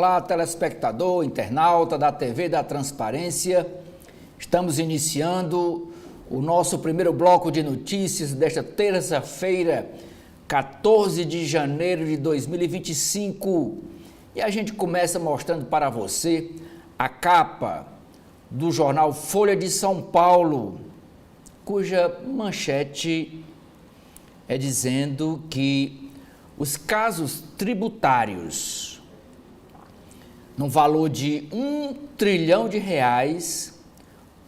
Olá, telespectador, internauta da TV da Transparência. Estamos iniciando o nosso primeiro bloco de notícias desta terça-feira, 14 de janeiro de 2025. E a gente começa mostrando para você a capa do jornal Folha de São Paulo, cuja manchete é dizendo que os casos tributários no valor de R$ 1 trilhão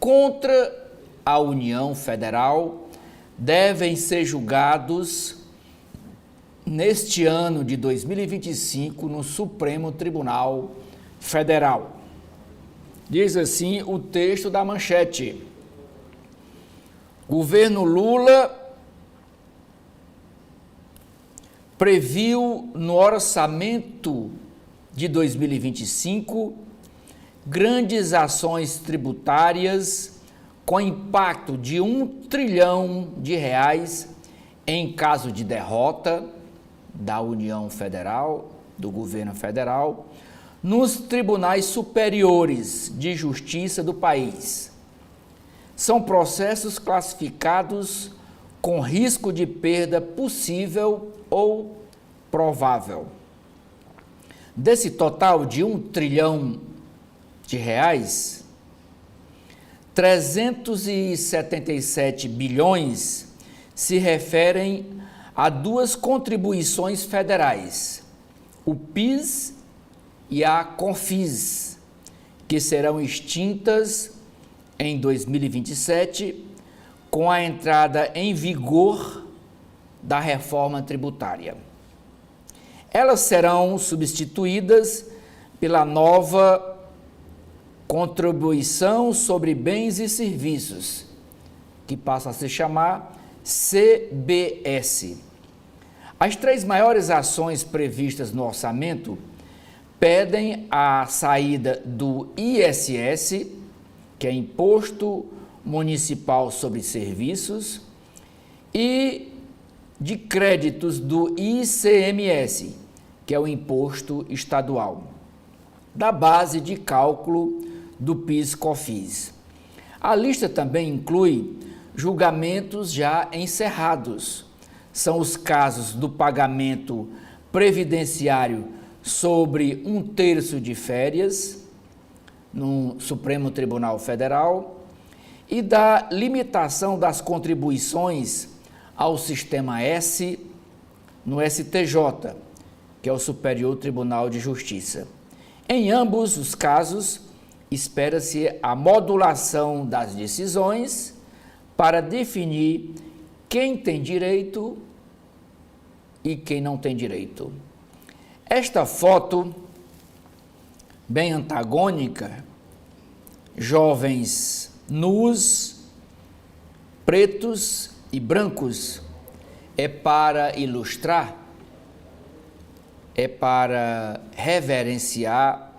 contra a União Federal devem ser julgados neste ano de 2025 no Supremo Tribunal Federal. Diz assim o texto da manchete: governo Lula previu no orçamento de 2025 grandes ações tributárias com impacto de R$ 1 trilhão em caso de derrota da União Federal, do governo federal, nos tribunais superiores de justiça do país. São processos classificados com risco de perda possível ou provável. Desse total de R$ 1 trilhão, 377 bilhões se referem a duas contribuições federais, o PIS e a CONFIS, que serão extintas em 2027 com a entrada em vigor da reforma tributária. Elas serão substituídas pela nova Contribuição sobre Bens e Serviços, que passa a se chamar CBS. As três maiores ações previstas no orçamento pedem a saída do ISS, que é Imposto Municipal sobre Serviços, e de créditos do ICMS, que é o Imposto Estadual, da base de cálculo do PIS/COFINS. A lista também inclui julgamentos já encerrados. São os casos do pagamento previdenciário sobre 1/3 de férias no Supremo Tribunal Federal e da limitação das contribuições ao Sistema S no STJ, que é o Superior Tribunal de Justiça. Em ambos os casos, espera-se a modulação das decisões para definir quem tem direito e quem não tem direito. Esta foto, bem antagônica, jovens nus, pretos e brancos, é para ilustrar, é para reverenciar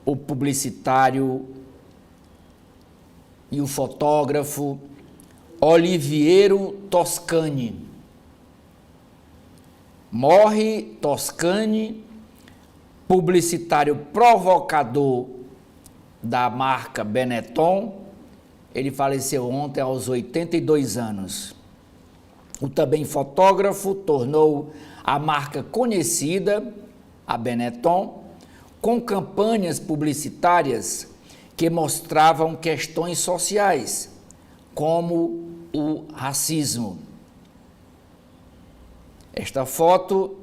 o publicitário e o fotógrafo Oliviero Toscani. Morre Toscani, publicitário provocador da marca Benetton. Ele faleceu ontem aos 82 anos. O também fotógrafo tornou a marca conhecida, a Benetton, com campanhas publicitárias que mostravam questões sociais, como o racismo. Esta foto,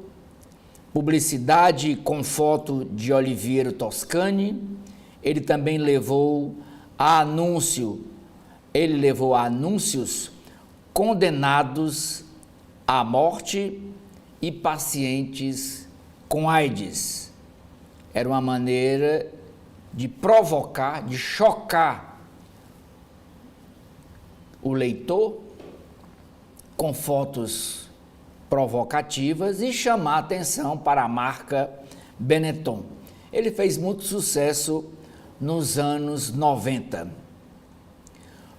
publicidade com foto de Oliviero Toscani, ele também levou a anúncios condenados à morte e pacientes com AIDS. Era uma maneira de provocar, de chocar o leitor com fotos provocativas e chamar atenção para a marca Benetton. Ele fez muito sucesso nos anos 90.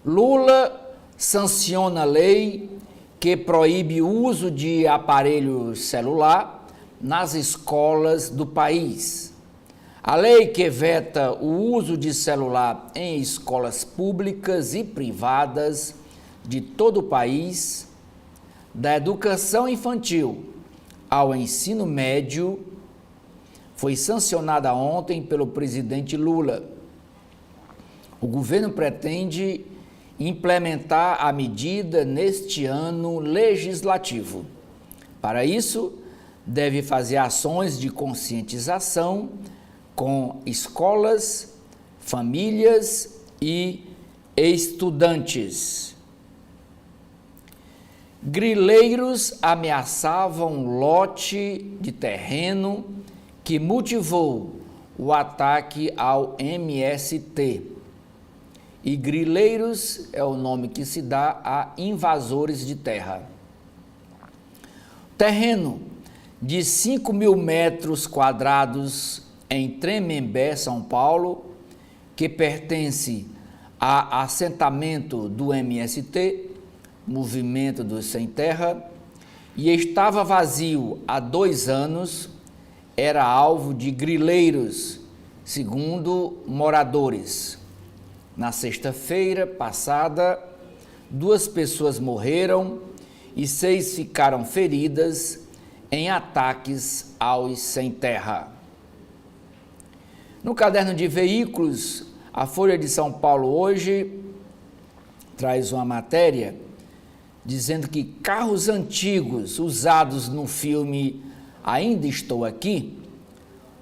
Lula sanciona a lei que proíbe o uso de aparelho celular nas escolas do país. A lei que veta o uso de celular em escolas públicas e privadas de todo o país, da educação infantil ao ensino médio, foi sancionada ontem pelo presidente Lula. O governo pretende implementar a medida neste ano legislativo. Para isso, deve fazer ações de conscientização com escolas, famílias e estudantes. Grileiros ameaçavam lote de terreno que motivou o ataque ao MST. E grileiros é o nome que se dá a invasores de terra. Terreno de 5.000 metros quadrados em Tremembé, São Paulo, que pertence a assentamento do MST, Movimento dos Sem Terra, e estava vazio há 2 anos, era alvo de grileiros, segundo moradores. Na sexta-feira passada, 2 pessoas morreram e 6 ficaram feridas em ataques aos sem terra. No caderno de veículos, a Folha de São Paulo hoje traz uma matéria dizendo que carros antigos usados no filme Ainda Estou Aqui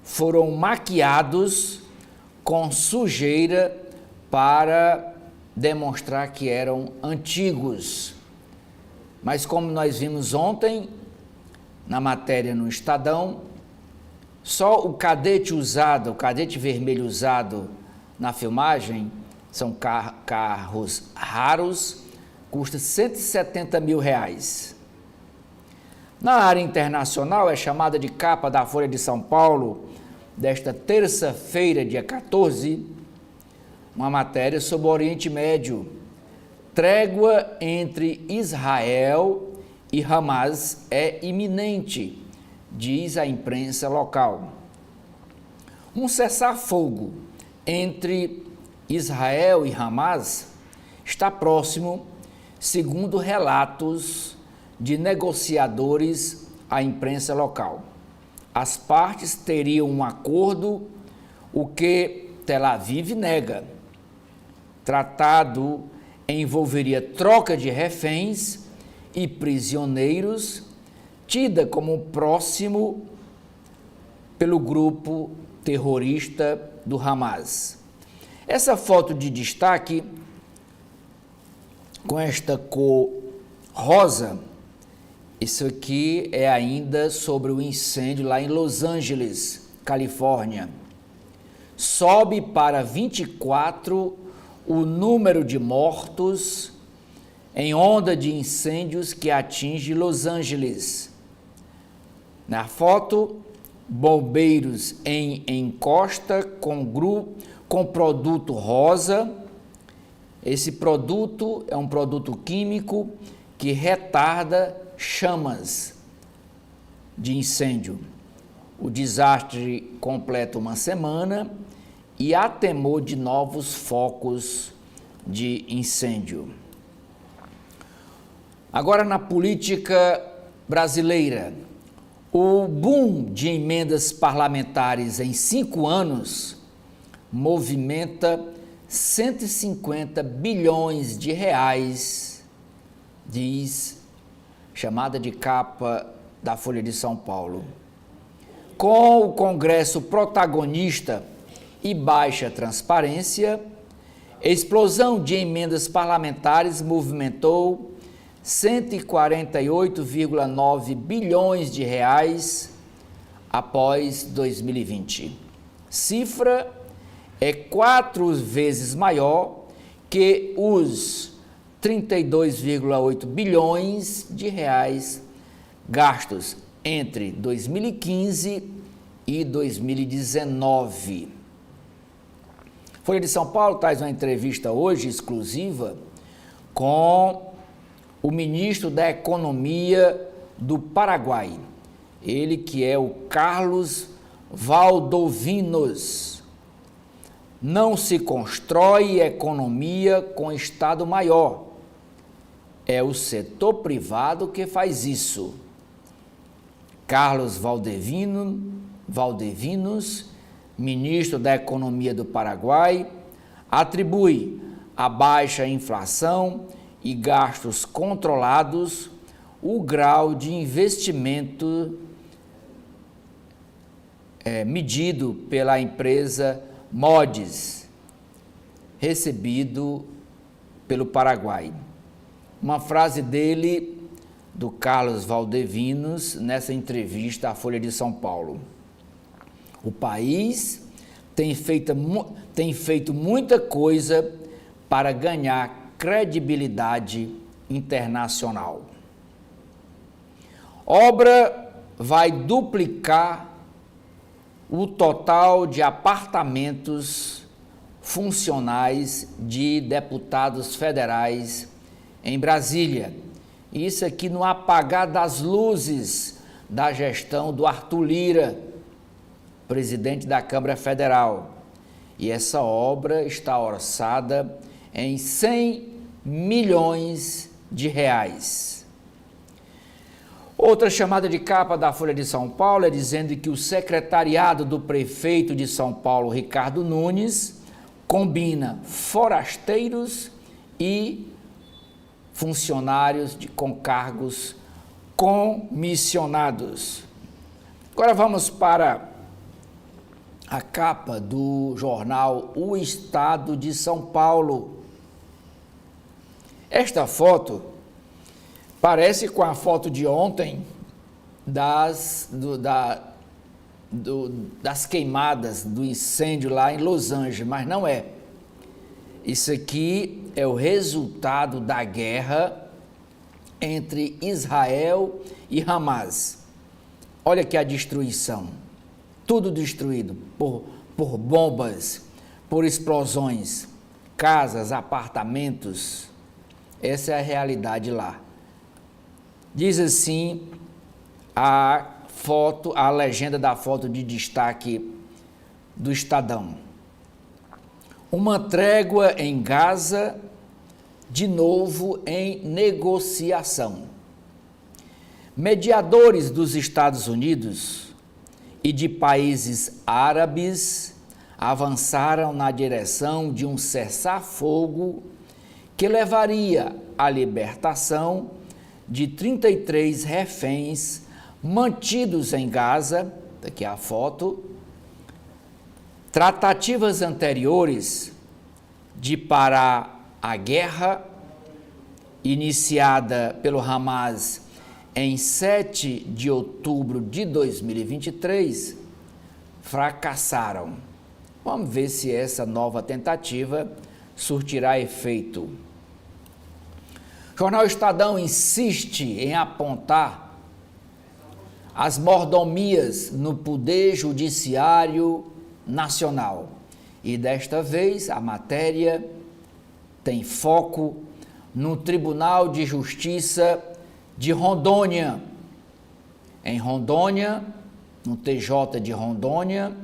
foram maquiados com sujeira para demonstrar que eram antigos. Mas como nós vimos ontem, na matéria no Estadão, só o cadete usado, o cadete vermelho usado na filmagem, são carros raros, custa R$170 mil. Na área internacional, é chamada de capa da Folha de São Paulo, desta terça-feira, dia 14, uma matéria sobre o Oriente Médio. Trégua entre Israel e Hamas é iminente, diz a imprensa local. Um cessar-fogo entre Israel e Hamas está próximo, segundo relatos de negociadores à imprensa local. As partes teriam um acordo, o que Tel Aviv nega. Tratado envolveria troca de reféns e prisioneiros, tida como próximo pelo grupo terrorista do Hamas. Essa foto de destaque, com esta cor rosa, isso aqui é ainda sobre o incêndio lá em Los Angeles, Califórnia. Sobe para 24 o número de mortos em onda de incêndios que atinge Los Angeles. Na foto, bombeiros em encosta com produto rosa. Esse produto é um produto químico que retarda chamas de incêndio. O desastre completa uma semana e há temor de novos focos de incêndio. Agora, na política brasileira, o boom de emendas parlamentares em 5 anos movimenta 150 bilhões de reais, diz chamada de capa da Folha de São Paulo. Com o Congresso protagonista e baixa transparência, explosão de emendas parlamentares movimentou 148,9 bilhões de reais após 2020. Cifra é 4 vezes maior que os 32,8 bilhões de reais gastos entre 2015 e 2019. Folha de São Paulo traz uma entrevista hoje exclusiva com o ministro da Economia do Paraguai, ele que é o Carlos Valdovinos. Não se constrói economia com Estado maior. É o setor privado que faz isso. Carlos Valdovinos, ministro da Economia do Paraguai, atribui a baixa inflação e gastos controlados o grau de investimento medido pela empresa Moody's, recebido pelo Paraguai. Uma frase dele, do Carlos Valdovinos, nessa entrevista à Folha de São Paulo. O país tem feito muita coisa para ganhar credibilidade internacional. Obra vai duplicar o total de apartamentos funcionais de deputados federais em Brasília. Isso aqui no apagar das luzes da gestão do Arthur Lira, presidente da Câmara Federal. E essa obra está orçada em 100 milhões de reais. Outra chamada de capa da Folha de São Paulo é dizendo que o secretariado do prefeito de São Paulo, Ricardo Nunes, combina forasteiros e funcionários com cargos comissionados. Agora vamos para a capa do jornal O Estado de São Paulo. Esta foto parece com a foto de ontem das queimadas, do incêndio lá em Los Angeles, mas não é. Isso aqui é o resultado da guerra entre Israel e Hamas. Olha aqui a destruição. Tudo destruído por bombas, por explosões, casas, apartamentos. Essa é a realidade lá. Diz assim a foto, a legenda da foto de destaque do Estadão. Uma trégua em Gaza, de novo em negociação. Mediadores dos Estados Unidos e de países árabes avançaram na direção de um cessar-fogo que levaria à libertação de 33 reféns mantidos em Gaza, daqui a foto. Tratativas anteriores de parar a guerra, iniciada pelo Hamas em 7 de outubro de 2023, fracassaram. Vamos ver se essa nova tentativa surtirá efeito. O jornal Estadão insiste em apontar as mordomias no Poder Judiciário Nacional. E desta vez a matéria tem foco no Tribunal de Justiça de Rondônia. Em Rondônia, no TJ de Rondônia,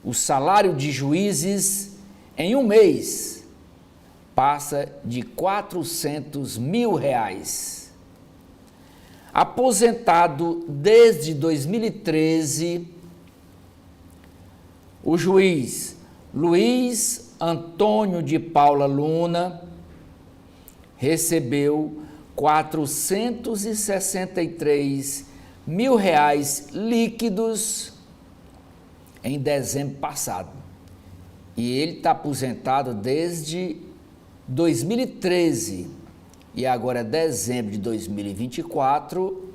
o salário de juízes em um mês passa de R$400 mil. Aposentado desde 2013, o juiz Luiz Antônio de Paula Luna recebeu R$463 mil líquidos em dezembro passado. E ele está aposentado desde 2013 e agora, dezembro de 2024,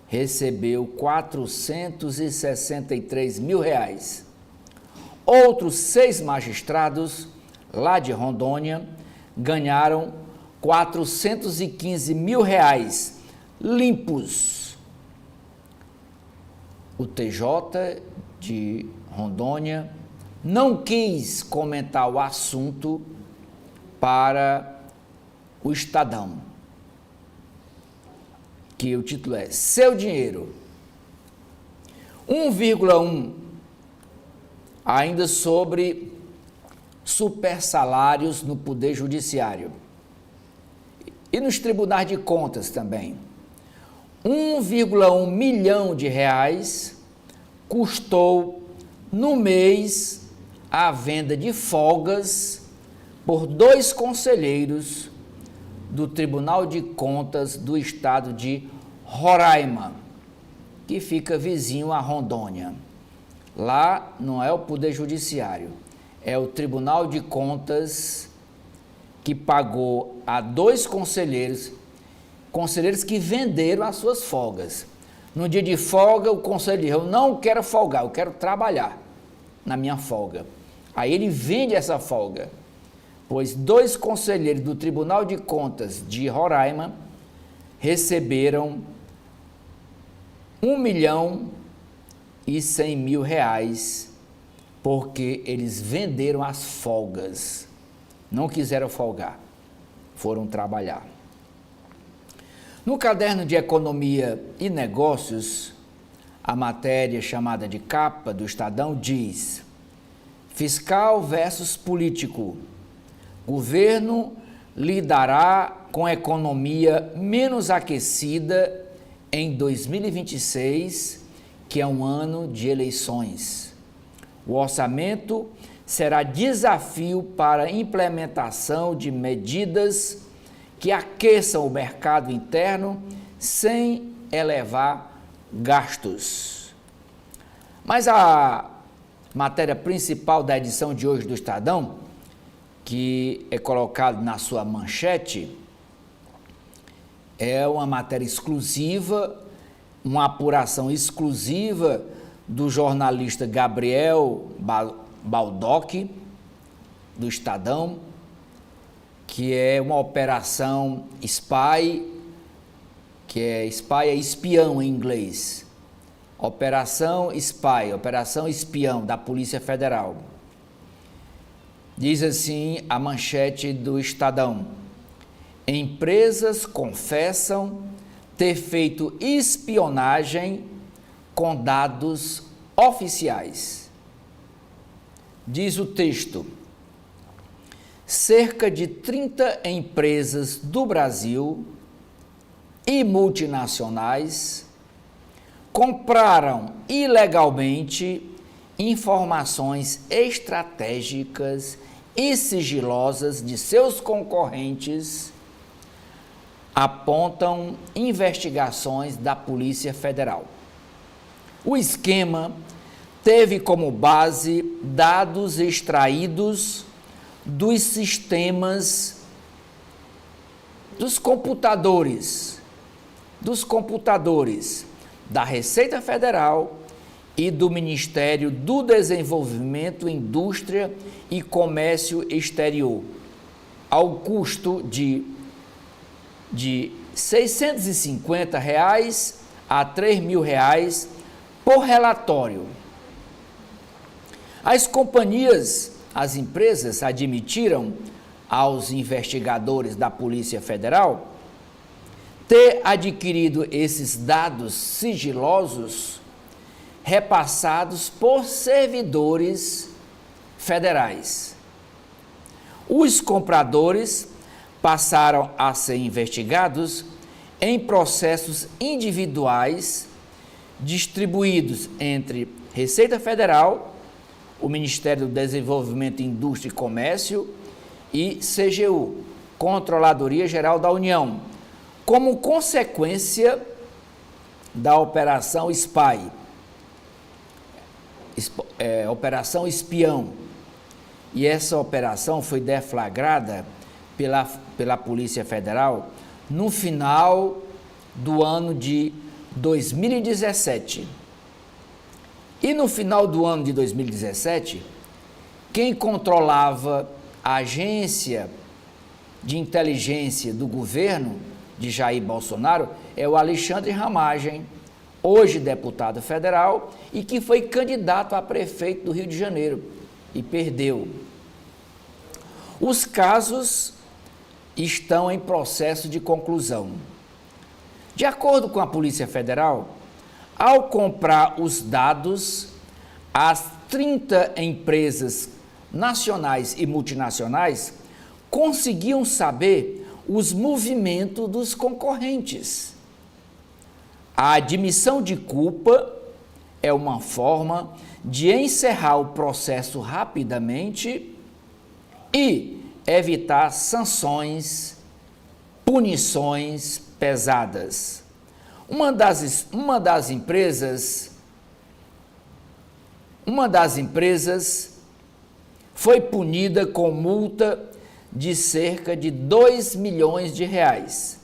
recebeu R$463 mil. Outros 6 magistrados lá de Rondônia ganharam R$415 mil limpos. O TJ de Rondônia não quis comentar o assunto para o Estadão, que o título é Seu Dinheiro. 1,1 ainda sobre supersalários no Poder Judiciário e nos tribunais de contas também. 1,1 milhão de reais custou no mês a venda de folgas por 2 conselheiros do Tribunal de Contas do Estado de Roraima, que fica vizinho a Rondônia. Lá não é o Poder Judiciário, é o Tribunal de Contas que pagou a 2 conselheiros que venderam as suas folgas. No dia de folga, o conselheiro, eu não quero folgar, eu quero trabalhar na minha folga. Aí ele vende essa folga, pois 2 conselheiros do Tribunal de Contas de Roraima receberam R$1.100.000 porque eles venderam as folgas, não quiseram folgar, foram trabalhar. No caderno de Economia e Negócios, a matéria chamada de capa do Estadão diz: fiscal versus político. Governo lidará com economia menos aquecida em 2026, que é um ano de eleições. O orçamento será desafio para a implementação de medidas que aqueçam o mercado interno sem elevar gastos. Mas a matéria principal da edição de hoje do Estadão, que é colocado na sua manchete, é uma matéria exclusiva, uma apuração exclusiva do jornalista Gabriel Baldock, do Estadão, que é uma operação SPY, que é SPY é espião em inglês. Operação SPY, operação espião da Polícia Federal. Diz assim a manchete do Estadão: empresas confessam ter feito espionagem com dados oficiais. Diz o texto: cerca de 30 empresas do Brasil e multinacionais compraram ilegalmente informações estratégicas e sigilosas de seus concorrentes, apontam investigações da Polícia Federal. O esquema teve como base dados extraídos dos sistemas dos computadores da Receita Federal e do Ministério do Desenvolvimento, Indústria e Comércio Exterior, ao custo de R$650 a R$3.000 por relatório. As empresas admitiram aos investigadores da Polícia Federal ter adquirido esses dados sigilosos repassados por servidores federais. Os compradores passaram a ser investigados em processos individuais distribuídos entre Receita Federal, o Ministério do Desenvolvimento, Indústria e Comércio e CGU, Controladoria Geral da União, como consequência da Operação SPY, Operação Espião. E essa operação foi deflagrada pela Polícia Federal no final do ano de 2017. E no final do ano de 2017, quem controlava a agência de inteligência do governo de Jair Bolsonaro é o Alexandre Ramagem, hoje deputado federal e que foi candidato a prefeito do Rio de Janeiro e perdeu. Os casos estão em processo de conclusão. De acordo com a Polícia Federal, ao comprar os dados, as 30 empresas nacionais e multinacionais conseguiam saber os movimentos dos concorrentes. A admissão de culpa é uma forma de encerrar o processo rapidamente e evitar sanções, punições pesadas. Uma das empresas foi punida com multa de cerca de 2 milhões de reais.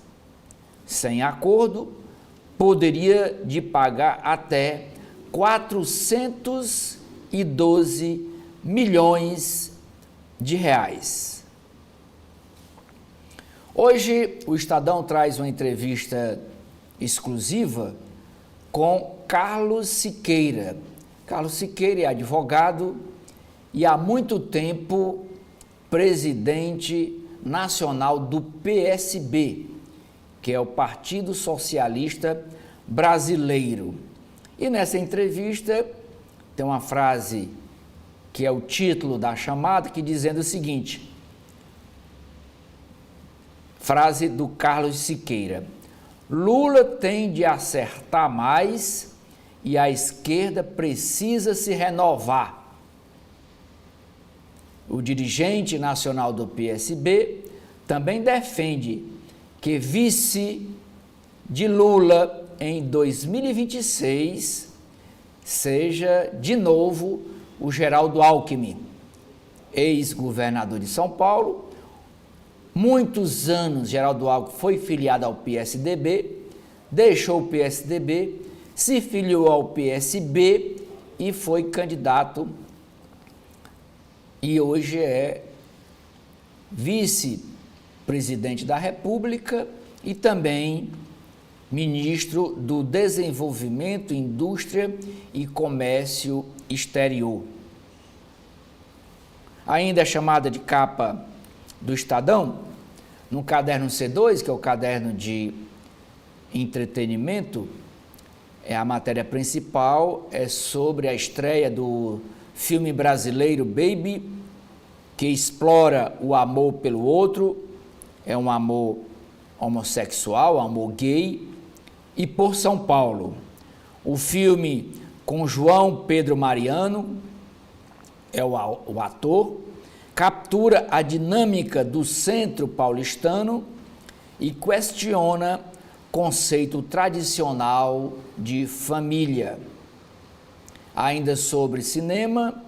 Sem acordo, poderia de pagar até 412 milhões de reais. Hoje, o Estadão traz uma entrevista exclusiva com Carlos Siqueira. Carlos Siqueira é advogado e há muito tempo presidente nacional do PSB, que é o Partido Socialista Brasileiro. E nessa entrevista tem uma frase que é o título da chamada, que dizendo o seguinte, frase do Carlos Siqueira: Lula tem de acertar mais e a esquerda precisa se renovar. O dirigente nacional do PSB também defende que vice de Lula em 2026 seja de novo o Geraldo Alckmin, ex-governador de São Paulo. Muitos anos Geraldo Alckmin foi filiado ao PSDB, deixou o PSDB, se filiou ao PSB e foi candidato e hoje é vice-presidente da República e também ministro do Desenvolvimento, Indústria e Comércio Exterior. Ainda é chamada de capa do Estadão, no caderno C2, que é o caderno de entretenimento, a matéria principal é sobre a estreia do filme brasileiro Baby, que explora o amor pelo outro, é um amor homossexual, um amor gay, e por São Paulo. O filme com João Pedro Mariano, é o ator, captura a dinâmica do centro paulistano e questiona conceito tradicional de família. Ainda sobre cinema,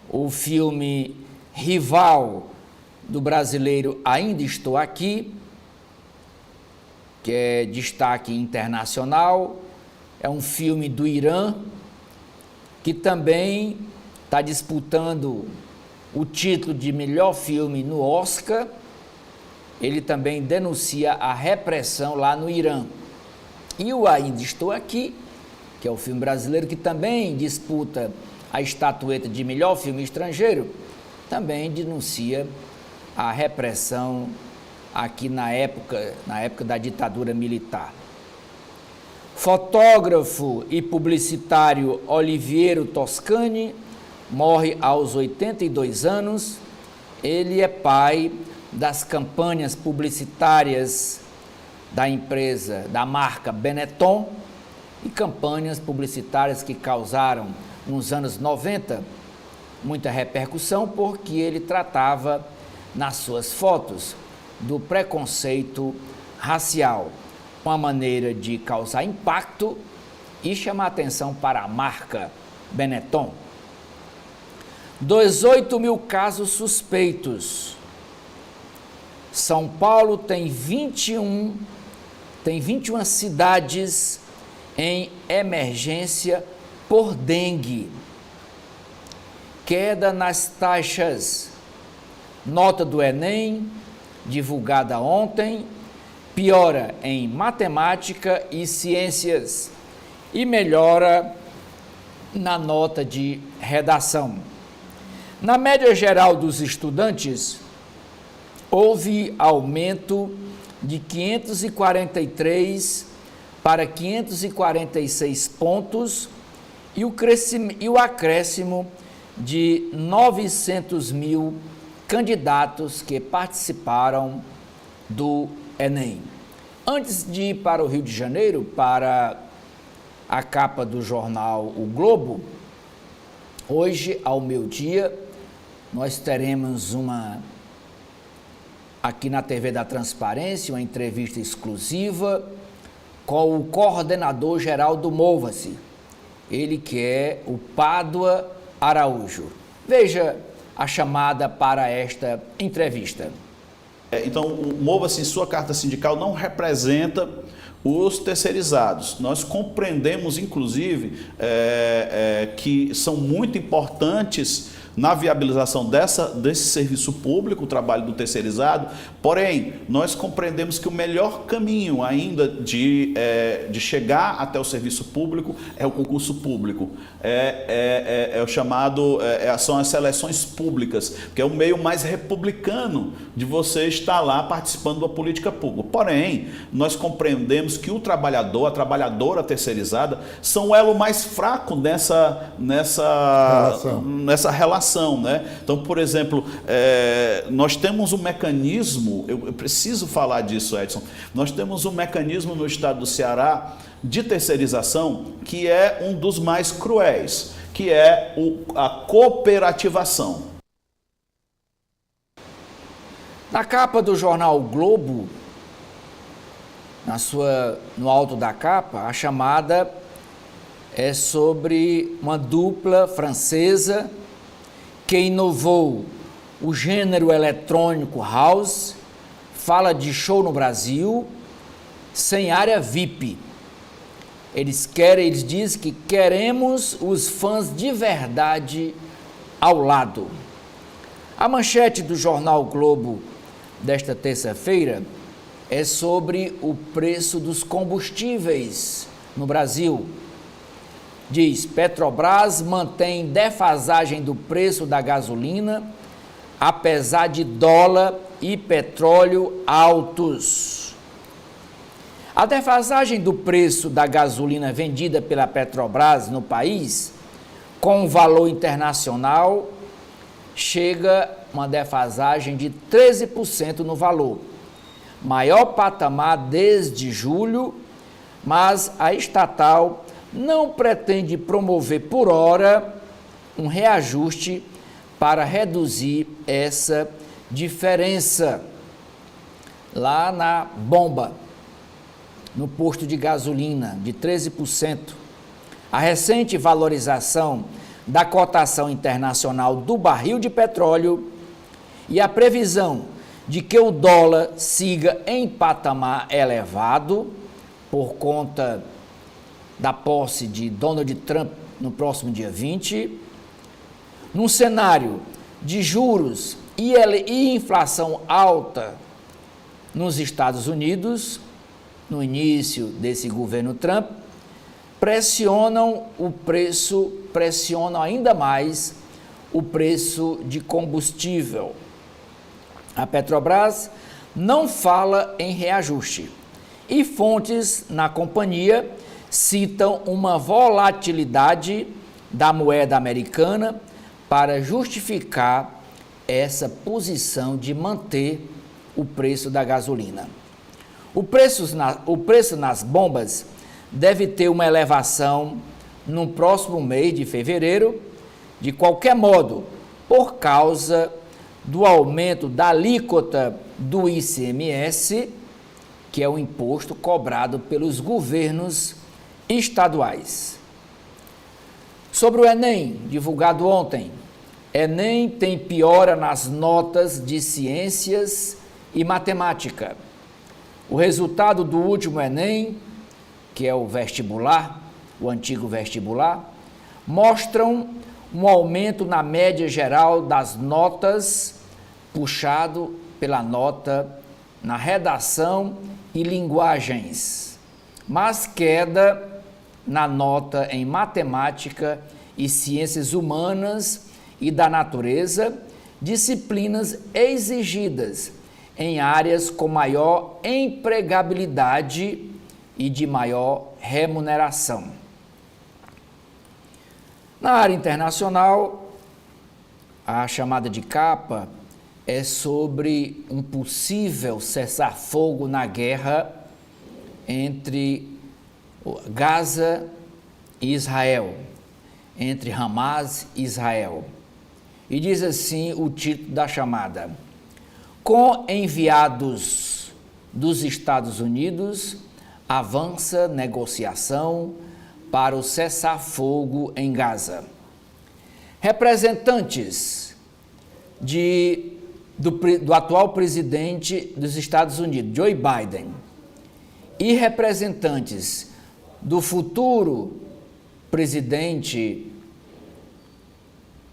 o filme rival do brasileiro Ainda Estou Aqui, que é destaque internacional, é um filme do Irã, que também está disputando o título de melhor filme no Oscar. Ele também denuncia a repressão lá no Irã. E o Ainda Estou Aqui, que é o filme brasileiro que também disputa a estatueta de melhor filme estrangeiro, também denuncia a repressão aqui na época da ditadura militar. Fotógrafo e publicitário Oliviero Toscani morre aos 82 anos. Ele é pai das campanhas publicitárias da marca Benetton e campanhas publicitárias que causaram, nos anos 90, muita repercussão, porque ele tratava nas suas fotos do preconceito racial, uma maneira de causar impacto e chamar atenção para a marca Benetton. 18 mil casos suspeitos. São Paulo tem 21 cidades em emergência por dengue. Queda nas taxas. Nota do Enem, divulgada ontem, piora em matemática e ciências e melhora na nota de redação. Na média geral dos estudantes, houve aumento de 543 para 546 pontos e o acréscimo de 900 mil candidatos que participaram do Enem. Antes de ir para o Rio de Janeiro, para a capa do jornal O Globo, hoje, ao meio-dia, nós teremos aqui na TV da Transparência, uma entrevista exclusiva com o coordenador geral do Mova-se, ele que é o Pádua Araújo. Veja a chamada para esta entrevista. Então, o Mova-se, em sua carta sindical, não representa os terceirizados. Nós compreendemos, inclusive, que são muito importantes na viabilização desse serviço público, o trabalho do terceirizado, porém, nós compreendemos que o melhor caminho ainda de chegar até o serviço público é o concurso público, é o chamado, são as seleções públicas, que é o meio mais republicano de você estar lá participando da política pública. Porém, nós compreendemos que o trabalhador, a trabalhadora terceirizada, são o elo mais fraco nessa relação. Né? Então, por exemplo, nós temos um mecanismo, eu preciso falar disso, Edson, nós temos um mecanismo no estado do Ceará de terceirização que é um dos mais cruéis, que é a cooperativação. Na capa do jornal o Globo, no alto da capa, a chamada é sobre uma dupla francesa que inovou o gênero eletrônico house, fala de show no Brasil, sem área VIP. Eles dizem que queremos os fãs de verdade ao lado. A manchete do jornal Globo desta terça-feira é sobre o preço dos combustíveis no Brasil. Diz: Petrobras mantém defasagem do preço da gasolina, apesar de dólar e petróleo altos. A defasagem do preço da gasolina vendida pela Petrobras no país, com valor internacional, chega a uma defasagem de 13% no valor. Maior patamar desde julho, mas a estatal não pretende promover por hora um reajuste para reduzir essa diferença. Lá na bomba, no posto de gasolina, de 13%. A recente valorização da cotação internacional do barril de petróleo e a previsão de que o dólar siga em patamar elevado por conta da posse de Donald Trump no próximo dia 20, num cenário de juros e inflação alta nos Estados Unidos, no início desse governo Trump, pressionam ainda mais o preço de combustível. A Petrobras não fala em reajuste e fontes na companhia citam uma volatilidade da moeda americana para justificar essa posição de manter o preço da gasolina. O preço nas bombas deve ter uma elevação no próximo mês de fevereiro, de qualquer modo, por causa do aumento da alíquota do ICMS, que é o imposto cobrado pelos governos estaduais. Sobre o Enem, divulgado ontem, Enem tem piora nas notas de ciências e matemática. O resultado do último Enem, que é o vestibular, o antigo vestibular, mostram um aumento na média geral das notas, puxado pela nota na redação e linguagens, mas queda na nota em matemática e ciências humanas e da natureza, disciplinas exigidas em áreas com maior empregabilidade e de maior remuneração. Na área internacional, a chamada de capa é sobre um possível cessar-fogo na guerra entre Gaza e Israel, entre Hamas e Israel. E diz assim o título da chamada: com enviados dos Estados Unidos, avança negociação para o cessar-fogo em Gaza. Representantes do atual presidente dos Estados Unidos, Joe Biden, e representantes do futuro presidente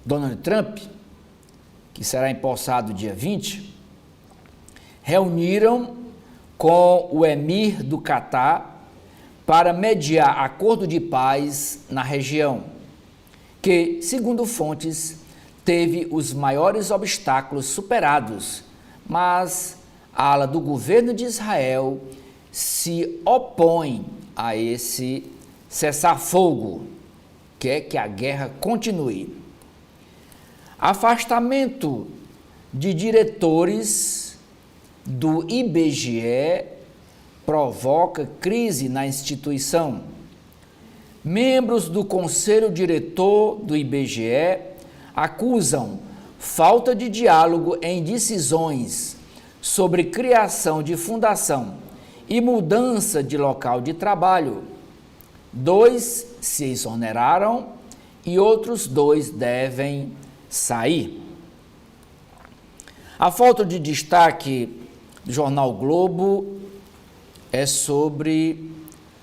Donald Trump, que será empossado dia 20, reuniram com o emir do Catar para mediar acordo de paz na região, que, segundo fontes, teve os maiores obstáculos superados, mas a ala do governo de Israel se opõe a esse cessar-fogo, quer que a guerra continue. Afastamento de diretores do IBGE provoca crise na instituição. Membros do conselho diretor do IBGE acusam falta de diálogo em decisões sobre criação de fundação e mudança de local de trabalho. 2 se exoneraram e outros 2 devem sair. A falta de destaque do jornal Globo é sobre,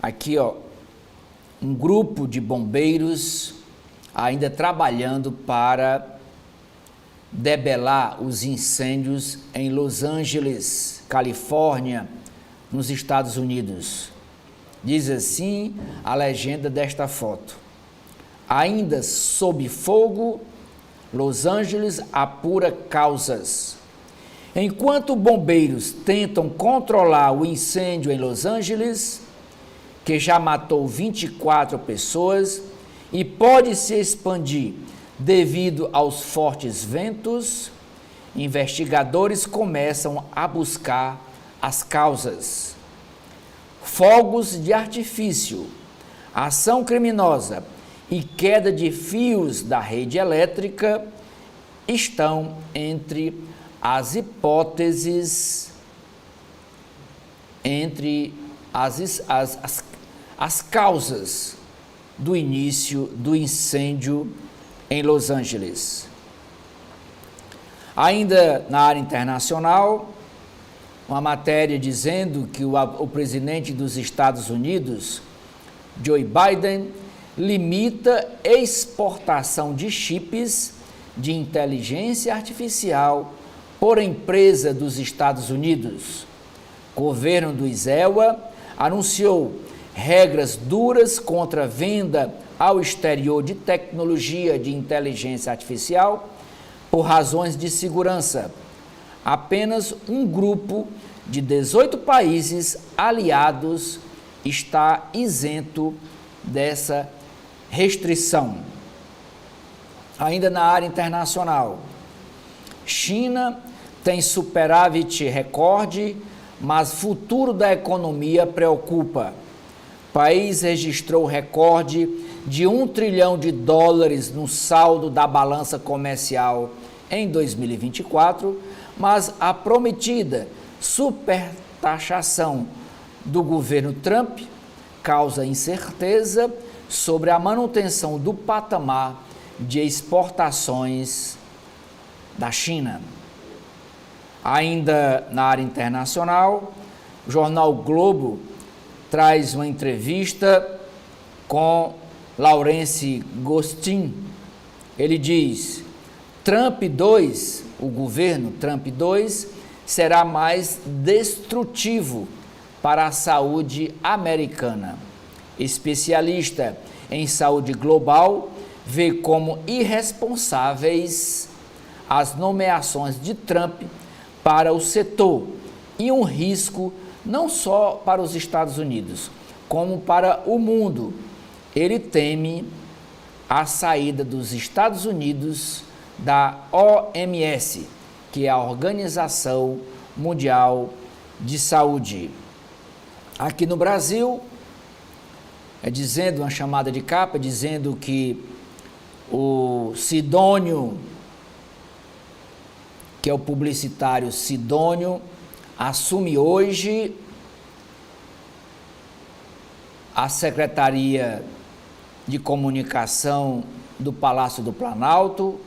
aqui um grupo de bombeiros ainda trabalhando para debelar os incêndios em Los Angeles, Califórnia, nos Estados Unidos. Diz assim a legenda desta foto: ainda sob fogo, Los Angeles apura causas. Enquanto bombeiros tentam controlar o incêndio em Los Angeles, que já matou 24 pessoas e pode se expandir devido aos fortes ventos, investigadores começam a buscar as causas. Fogos de artifício, ação criminosa e queda de fios da rede elétrica estão entre as hipóteses, entre as causas do início do incêndio em Los Angeles. Ainda na área internacional, uma matéria dizendo que o presidente dos Estados Unidos, Joe Biden, limita exportação de chips de inteligência artificial por empresa dos Estados Unidos. O governo do ISEA anunciou regras duras contra a venda ao exterior de tecnologia de inteligência artificial por razões de segurança. Apenas um grupo de 18 países aliados está isento dessa restrição. Ainda na área internacional, China tem superávit recorde, mas futuro da economia preocupa. O país registrou recorde de $1 trilhão no saldo da balança comercial em 2024, mas a prometida supertaxação do governo Trump causa incerteza sobre a manutenção do patamar de exportações da China. Ainda na área internacional, o jornal Globo traz uma entrevista com Lawrence Gostin. Ele diz: Trump 2, o governo Trump 2, será mais destrutivo para a saúde americana. Especialista em saúde global vê como irresponsáveis as nomeações de Trump para o setor e um risco não só para os Estados Unidos, como para o mundo. Ele teme a saída dos Estados Unidos da OMS, que é a Organização Mundial de Saúde. Aqui no Brasil, uma chamada de capa, dizendo que o Sidônio, que é o publicitário Sidônio, assume hoje a Secretaria de Comunicação do Palácio do Planalto,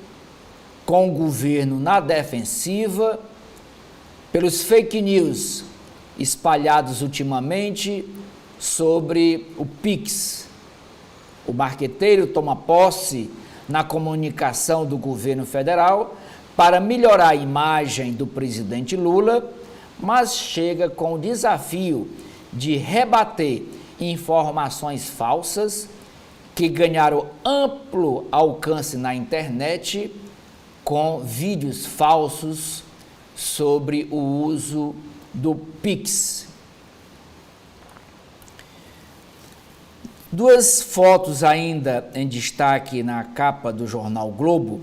com o governo na defensiva, pelos fake news espalhados ultimamente sobre o Pix. O marqueteiro toma posse na comunicação do governo federal para melhorar a imagem do presidente Lula, mas chega com o desafio de rebater informações falsas que ganharam amplo alcance na internet com vídeos falsos sobre o uso do Pix. Duas fotos ainda em destaque na capa do jornal Globo.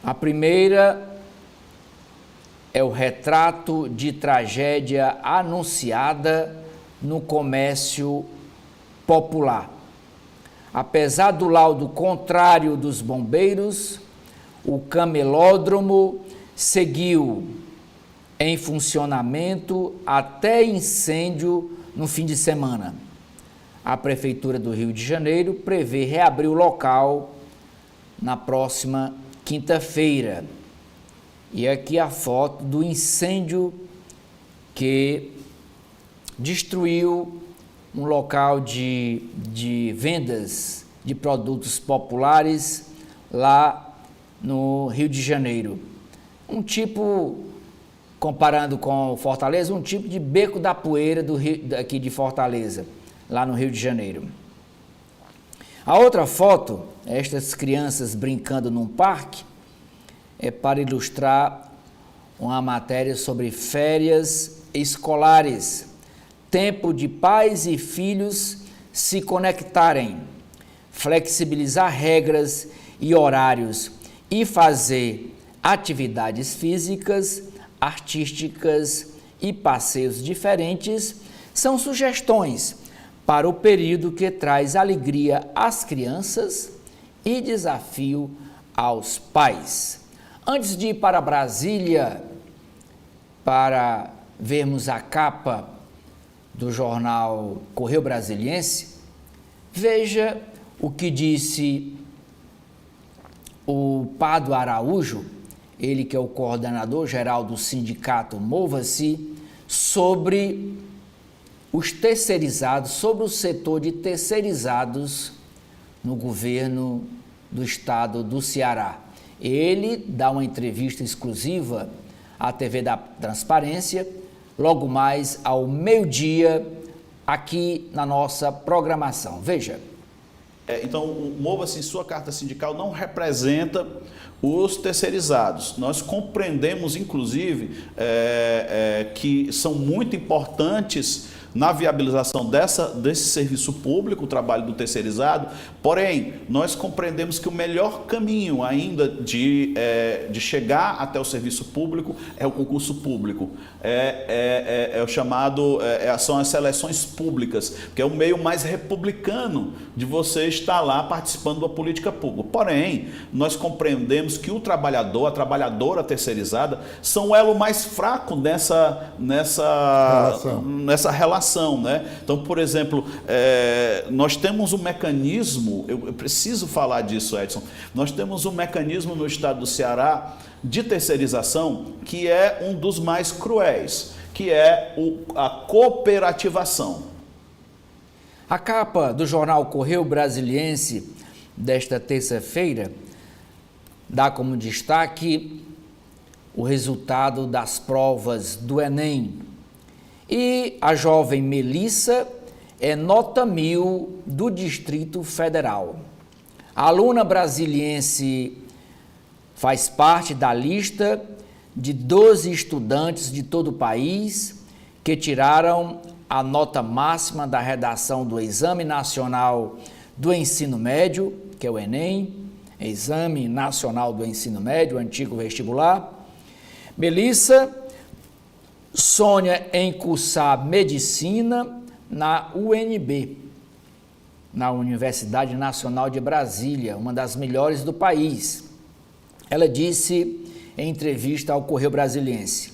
A primeira é o retrato de tragédia anunciada no comércio popular. Apesar do laudo contrário dos bombeiros, o camelódromo seguiu em funcionamento até incêndio no fim de semana. A Prefeitura do Rio de Janeiro prevê reabrir o local na próxima quinta-feira. E aqui a foto do incêndio que destruiu um local de vendas de produtos populares lá no Rio de Janeiro. Um tipo, comparando com Fortaleza, um tipo de beco da poeira aqui de Fortaleza, lá no Rio de Janeiro. A outra foto, estas crianças brincando num parque, é para ilustrar uma matéria sobre férias escolares, tempo de pais e filhos se conectarem, flexibilizar regras e horários e fazer atividades físicas, artísticas e passeios diferentes são sugestões para o período que traz alegria às crianças e desafio aos pais. Antes de ir para Brasília, para vermos a capa do jornal Correio Brasiliense, veja o que disse o Pado Araújo, ele que é o coordenador geral do sindicato Mova-se, sobre os terceirizados, sobre o setor de terceirizados no governo do estado do Ceará. Ele dá uma entrevista exclusiva à TV da Transparência, logo mais ao meio-dia, aqui na nossa programação. Veja. Então, o Mova-se, em sua carta sindical, não representa os terceirizados. Nós compreendemos, inclusive, que são muito importantes na viabilização desse serviço público, o trabalho do terceirizado, porém, nós compreendemos que o melhor caminho ainda de chegar até o serviço público é o concurso público, o chamado, são as seleções públicas, que é o meio mais republicano de você estar lá participando da política pública. Porém, nós compreendemos que o trabalhador, a trabalhadora terceirizada, são o elo mais fraco nessa relação. Né? Então, por exemplo, nós temos um mecanismo, eu preciso falar disso, Edson, nós temos um mecanismo no estado do Ceará de terceirização que é um dos mais cruéis, que é a cooperativação. A capa do jornal Correio Brasiliense desta terça-feira dá como destaque o resultado das provas do Enem. E a jovem Melissa é nota 1000 do Distrito Federal. A aluna brasiliense faz parte da lista de 12 estudantes de todo o país que tiraram a nota máxima da redação do Exame Nacional do Ensino Médio, que é o Enem, Exame Nacional do Ensino Médio, antigo vestibular. Melissa sonha em cursar medicina na UNB, na Universidade Nacional de Brasília, uma das melhores do país. Ela disse em entrevista ao Correio Brasiliense: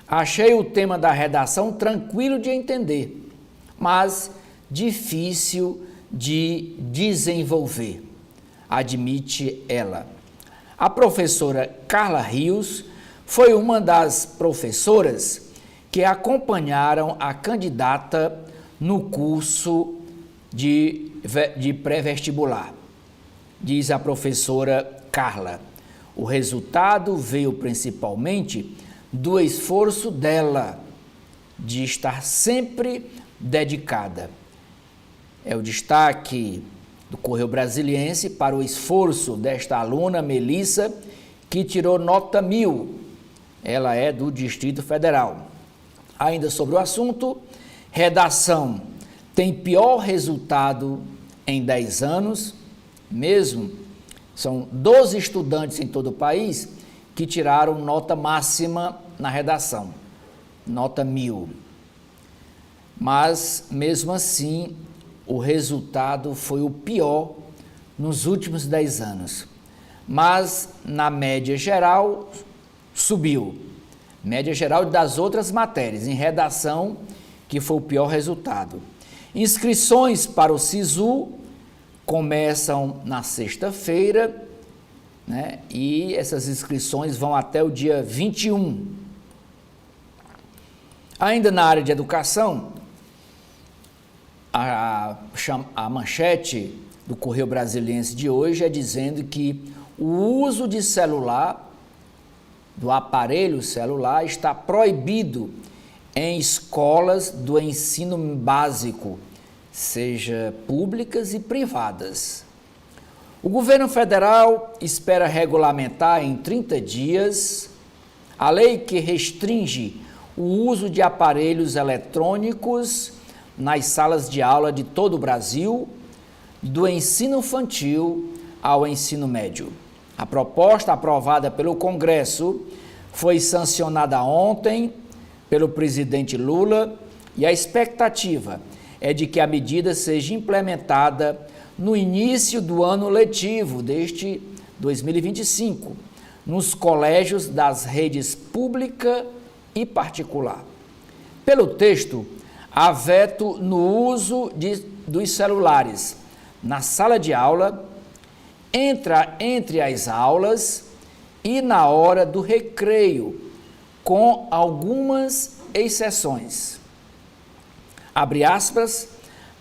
achei o tema da redação tranquilo de entender, mas difícil de desenvolver, admite ela. A professora Carla Rios foi uma das professoras que acompanharam a candidata no curso de pré-vestibular. Diz a professora Carla: o resultado veio principalmente do esforço dela, de estar sempre dedicada. É o destaque do Correio Brasiliense para o esforço desta aluna Melissa, que tirou nota 1000. Ela é do Distrito Federal. Ainda sobre o assunto, redação tem pior resultado em 10 anos, mesmo. São 12 estudantes em todo o país que tiraram nota máxima na redação, nota 1000. Mas, mesmo assim, o resultado foi o pior nos últimos 10 anos. Mas, na média geral, subiu. Média geral das outras matérias, em redação, que foi o pior resultado. Inscrições para o SISU começam na sexta-feira, né? E essas inscrições vão até o dia 21. Ainda na área de educação, a manchete do Correio Brasiliense de hoje é dizendo que o uso de celular, do aparelho celular, está proibido em escolas do ensino básico, seja públicas e privadas. O governo federal espera regulamentar em 30 dias a lei que restringe o uso de aparelhos eletrônicos nas salas de aula de todo o Brasil, do ensino infantil ao ensino médio. A proposta aprovada pelo Congresso foi sancionada ontem pelo presidente Lula e a expectativa é de que a medida seja implementada no início do ano letivo deste 2025, nos colégios das redes pública e particular. Pelo texto, há veto no uso dos celulares na sala de aula, entre as aulas e na hora do recreio, com algumas exceções. Abre aspas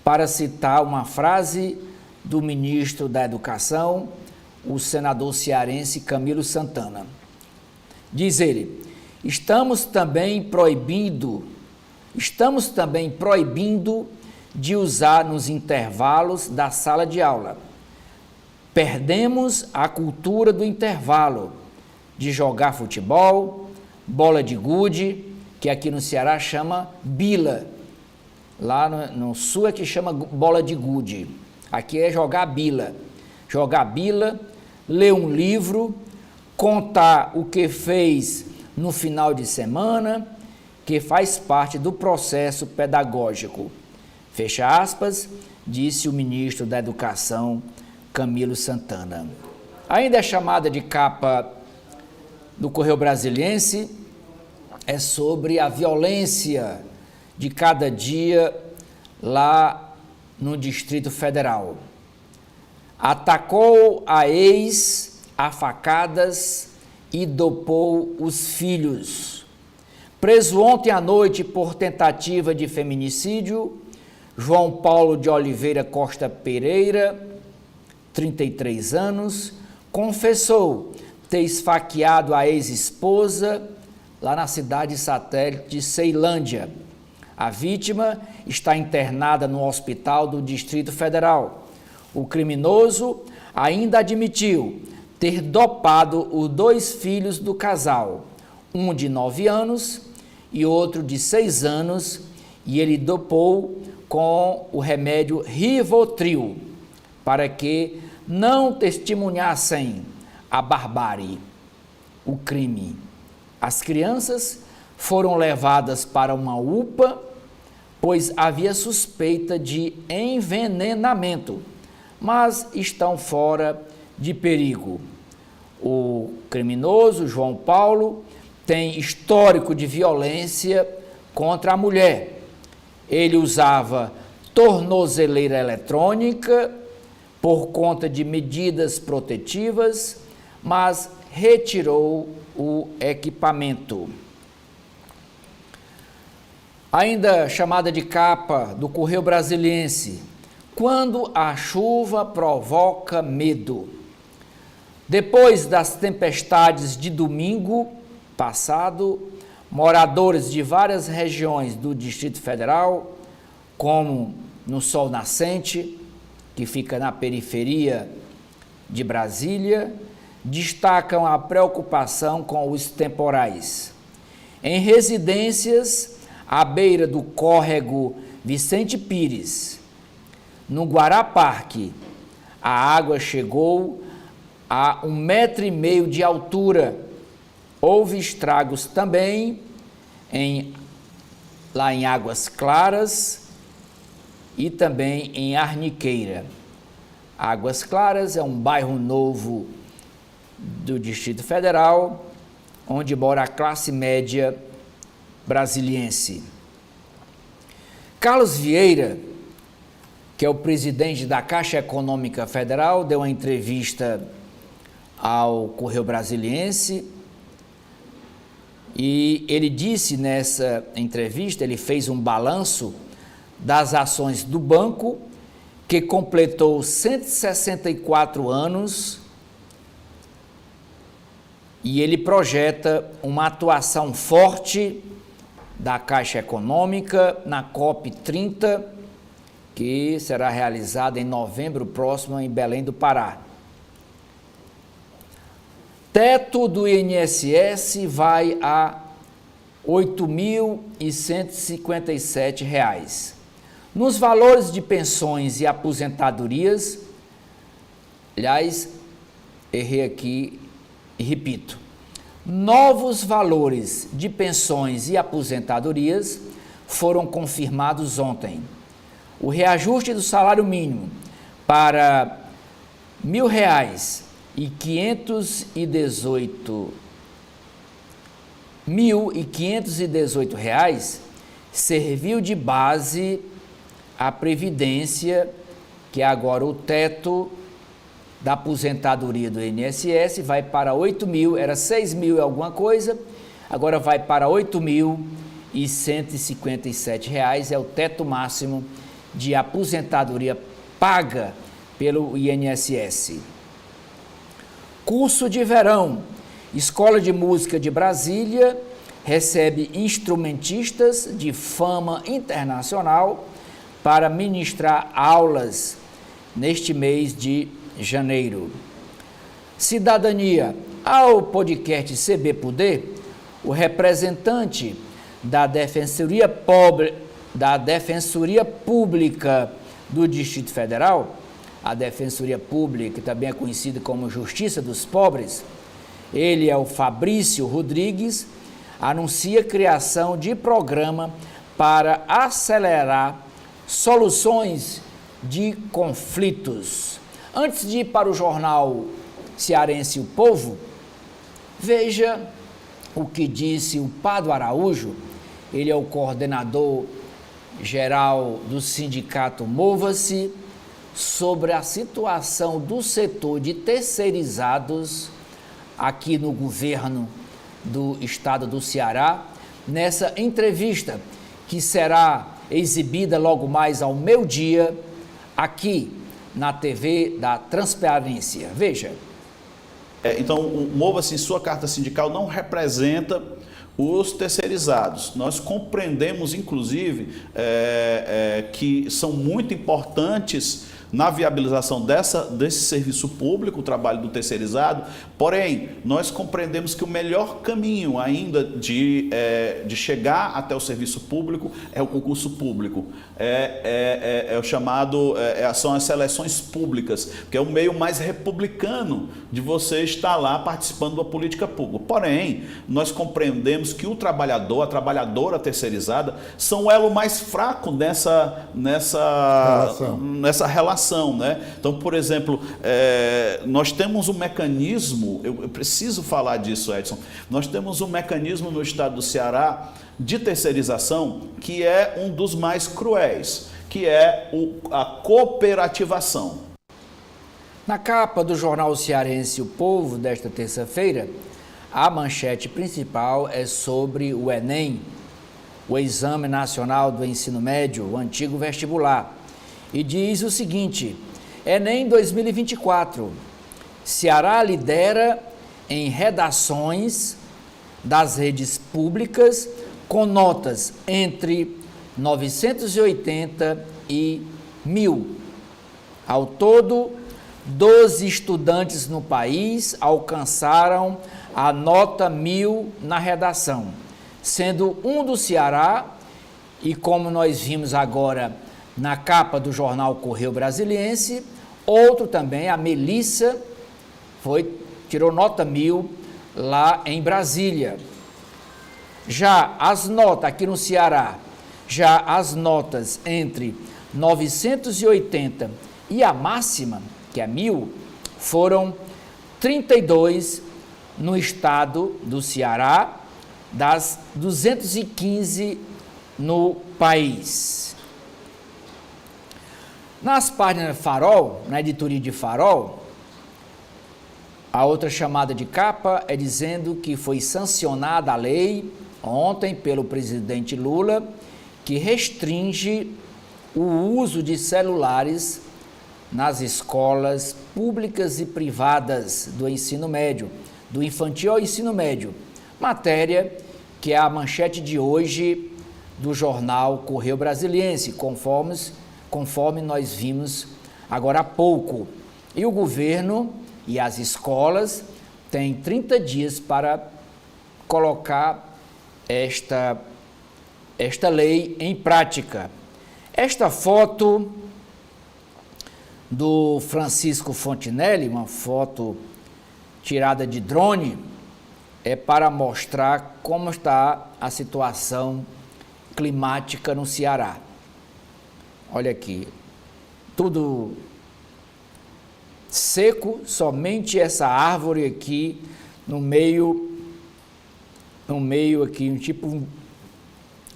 para citar uma frase do ministro da Educação, o senador cearense Camilo Santana. Diz ele: estamos também proibindo de usar nos intervalos da sala de aula. Perdemos a cultura do intervalo, de jogar futebol, bola de gude, que aqui no Ceará chama bila. Lá no sul é que chama bola de gude. Aqui é jogar bila. Jogar bila, ler um livro, contar o que fez no final de semana, que faz parte do processo pedagógico. Fecha aspas, disse o ministro da Educação, Camilo Santana. Ainda a chamada de capa do Correio Brasiliense é sobre a violência de cada dia lá no Distrito Federal. Atacou a ex a facadas e dopou os filhos. Preso ontem à noite por tentativa de feminicídio, João Paulo de Oliveira Costa Pereira, 33 anos, confessou ter esfaqueado a ex-esposa lá na cidade satélite de Ceilândia. A vítima está internada no hospital do Distrito Federal. O criminoso ainda admitiu ter dopado os 2 filhos do casal, um de 9 anos e outro de 6 anos, e ele dopou com o remédio Rivotril, para que não testemunhassem a barbárie, o crime. As crianças foram levadas para uma UPA, pois havia suspeita de envenenamento, mas estão fora de perigo. O criminoso, João Paulo, tem histórico de violência contra a mulher. Ele usava tornozeleira eletrônica por conta de medidas protetivas, mas retirou o equipamento. Ainda chamada de capa do Correio Brasiliense, quando a chuva provoca medo. Depois das tempestades de domingo passado, moradores de várias regiões do Distrito Federal, como no Sol Nascente, que fica na periferia de Brasília, destacam a preocupação com os temporais. Em residências à beira do córrego Vicente Pires, no Guaraparque, a água chegou a 1,5 metro de altura. Houve estragos também lá em Águas Claras e também em Arniqueira. Águas Claras é um bairro novo do Distrito Federal, onde mora a classe média brasiliense. Carlos Vieira, que é o presidente da Caixa Econômica Federal, deu uma entrevista ao Correio Brasiliense e ele disse nessa entrevista, ele fez um balanço das ações do banco, que completou 164 anos, e ele projeta uma atuação forte da Caixa Econômica na COP30, que será realizada em novembro próximo em Belém do Pará. Teto do INSS vai a R$ 8.157. Nos valores de pensões e aposentadorias, aliás, errei aqui e repito, novos valores de pensões e aposentadorias foram confirmados ontem. O reajuste do salário mínimo para R$ 1.518 serviu de base à Previdência, que é agora o teto da aposentadoria do INSS, vai para 8 mil, era 6 mil e alguma coisa, agora vai para R$ 8.157, é o teto máximo de aposentadoria paga pelo INSS. Curso de verão. Escola de Música de Brasília recebe instrumentistas de fama internacional para ministrar aulas neste mês de janeiro. Cidadania. Ao podcast CB Poder, o representante da Defensoria Pública do Distrito Federal, a Defensoria Pública, que também é conhecida como Justiça dos Pobres, ele é o Fabrício Rodrigues, anuncia a criação de programa para acelerar soluções de conflitos. Antes de ir para o jornal cearense O Povo, veja o que disse o Pado Araújo, ele é o coordenador geral do sindicato Mova-se, sobre a situação do setor de terceirizados aqui no governo do estado do Ceará, nessa entrevista que será exibida logo mais ao meio-dia aqui na TV da Transparência. Veja. Então, o Mova-se, em sua carta sindical, não representa os terceirizados. Nós compreendemos, inclusive, que são muito importantes na viabilização desse serviço público, o trabalho do terceirizado, porém, nós compreendemos que o melhor caminho ainda de chegar até o serviço público é o concurso público, o chamado, são as seleções públicas, que é o meio mais republicano de você estar lá participando da política pública. Porém, nós compreendemos que o trabalhador, a trabalhadora terceirizada, são o elo mais fraco nessa relação, né? Então, por exemplo, nós temos um mecanismo, eu preciso falar disso, Edson, nós temos um mecanismo no estado do Ceará de terceirização que é um dos mais cruéis, que é a cooperativação. Na capa do jornal cearense O Povo, desta terça-feira, a manchete principal é sobre o Enem, o Exame Nacional do Ensino Médio, o antigo vestibular, e diz o seguinte: Enem 2024, Ceará lidera em redações das redes públicas com notas entre 980 e 1000. Ao todo, 12 estudantes no país alcançaram a nota 1000 na redação, sendo um do Ceará, e como nós vimos agora na capa do jornal Correio Brasiliense, outro também, a Melissa, tirou nota 1000 lá em Brasília. Já as notas aqui no Ceará, já as notas entre 980 e a máxima, que é 1000, foram 32 no estado do Ceará, das 215 no país. Nas páginas Farol, na editoria de Farol, a outra chamada de capa é dizendo que foi sancionada a lei ontem pelo presidente Lula, que restringe o uso de celulares nas escolas públicas e privadas do ensino médio, do infantil ao ensino médio, matéria que é a manchete de hoje do jornal Correio Brasiliense, conforme nós vimos agora há pouco. E o governo e as escolas têm 30 dias para colocar esta lei em prática. Esta foto do Francisco Fontinelli, uma foto tirada de drone, é para mostrar como está a situação climática no Ceará. Olha aqui, tudo seco, somente essa árvore aqui no meio aqui,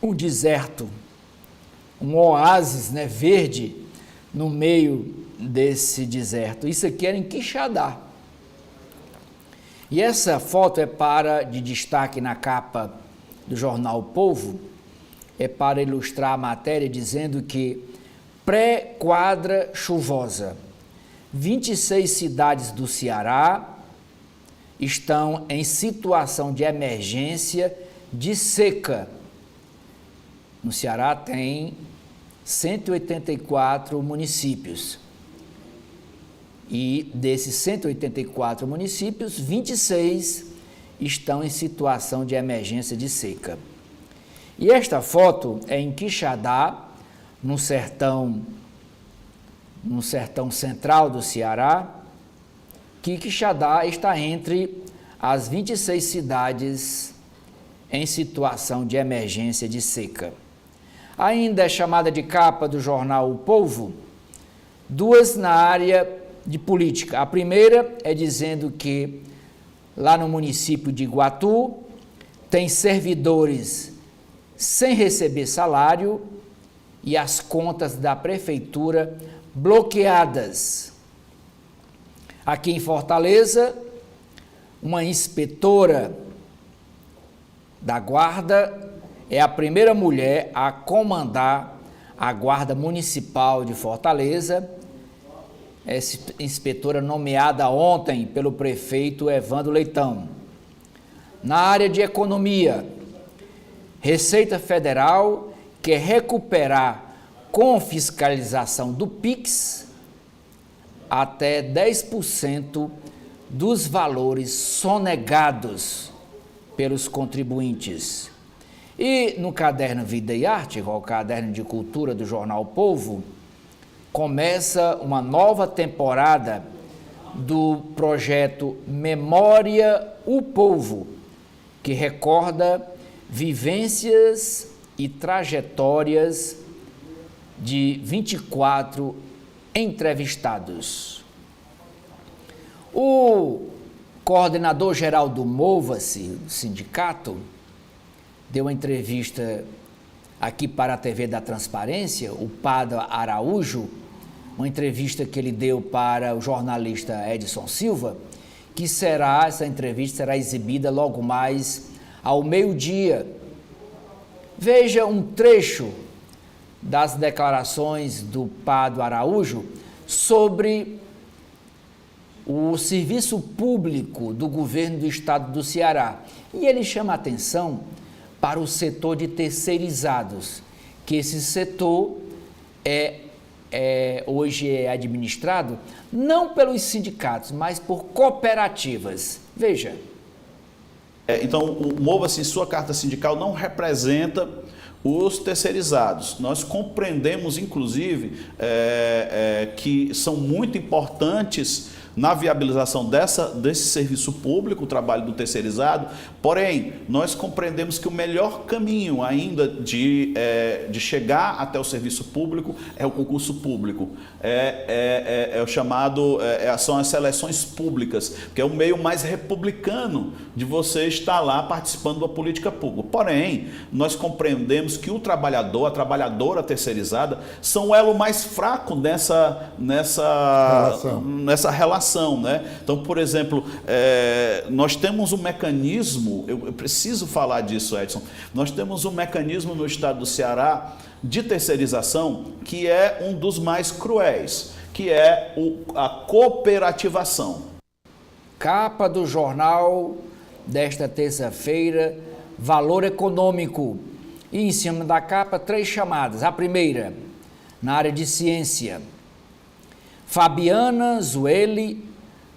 um deserto, um oásis, né, verde no meio desse deserto. Isso aqui era em Quixadá. E essa foto de destaque na capa do jornal O Povo, é para ilustrar a matéria dizendo que pré-quadra chuvosa. 26 cidades do Ceará estão em situação de emergência de seca. No Ceará tem 184 municípios. E desses 184 municípios, 26 estão em situação de emergência de seca. E esta foto é em Quixadá, no sertão central do Ceará, que Quixadá está entre as 26 cidades em situação de emergência de seca. Ainda é chamada de capa do jornal O Povo, duas na área de política. A primeira é dizendo que lá no município de Iguatu tem servidores sem receber salário e as contas da prefeitura bloqueadas. Aqui em Fortaleza, uma inspetora da guarda é a primeira mulher a comandar a guarda municipal de Fortaleza. Essa inspetora nomeada ontem pelo prefeito Evandro Leitão. Na área de economia, Receita Federal quer recuperar com fiscalização do PIX até 10% dos valores sonegados pelos contribuintes. E no caderno Vida e Arte, igual o caderno de cultura do jornal O Povo, começa uma nova temporada do projeto Memória o Povo, que recorda vivências e trajetórias de 24 entrevistados. O coordenador geral do MOVA-se, sindicato, deu uma entrevista aqui para a TV da Transparência, o Padre Araújo, uma entrevista que ele deu para o jornalista Edson Silva, que essa entrevista será exibida logo mais ao meio-dia. Veja um trecho das declarações do Padre Araújo sobre o serviço público do governo do estado do Ceará. E ele chama a atenção para o setor de terceirizados, que esse setor hoje é administrado não pelos sindicatos, mas por cooperativas. Veja. Então, o MOVA-se, em sua carta sindical, não representa os terceirizados. Nós compreendemos, inclusive, que são muito importantes na viabilização desse serviço público, o trabalho do terceirizado, porém, nós compreendemos que o melhor caminho ainda de chegar até o serviço público é o concurso público, o chamado, são as seleções públicas, que é o meio mais republicano de você estar lá participando da política pública. Porém, nós compreendemos que o trabalhador, a trabalhadora terceirizada, são o elo mais fraco nessa relação. Né? Então, por exemplo, nós temos um mecanismo, eu preciso falar disso, Edson, nós temos um mecanismo no estado do Ceará de terceirização que é um dos mais cruéis, que é a cooperativação. Capa do jornal desta terça-feira, Valor Econômico. E em cima da capa, 3 chamadas. A primeira, na área de ciência. Fabiana Zueli,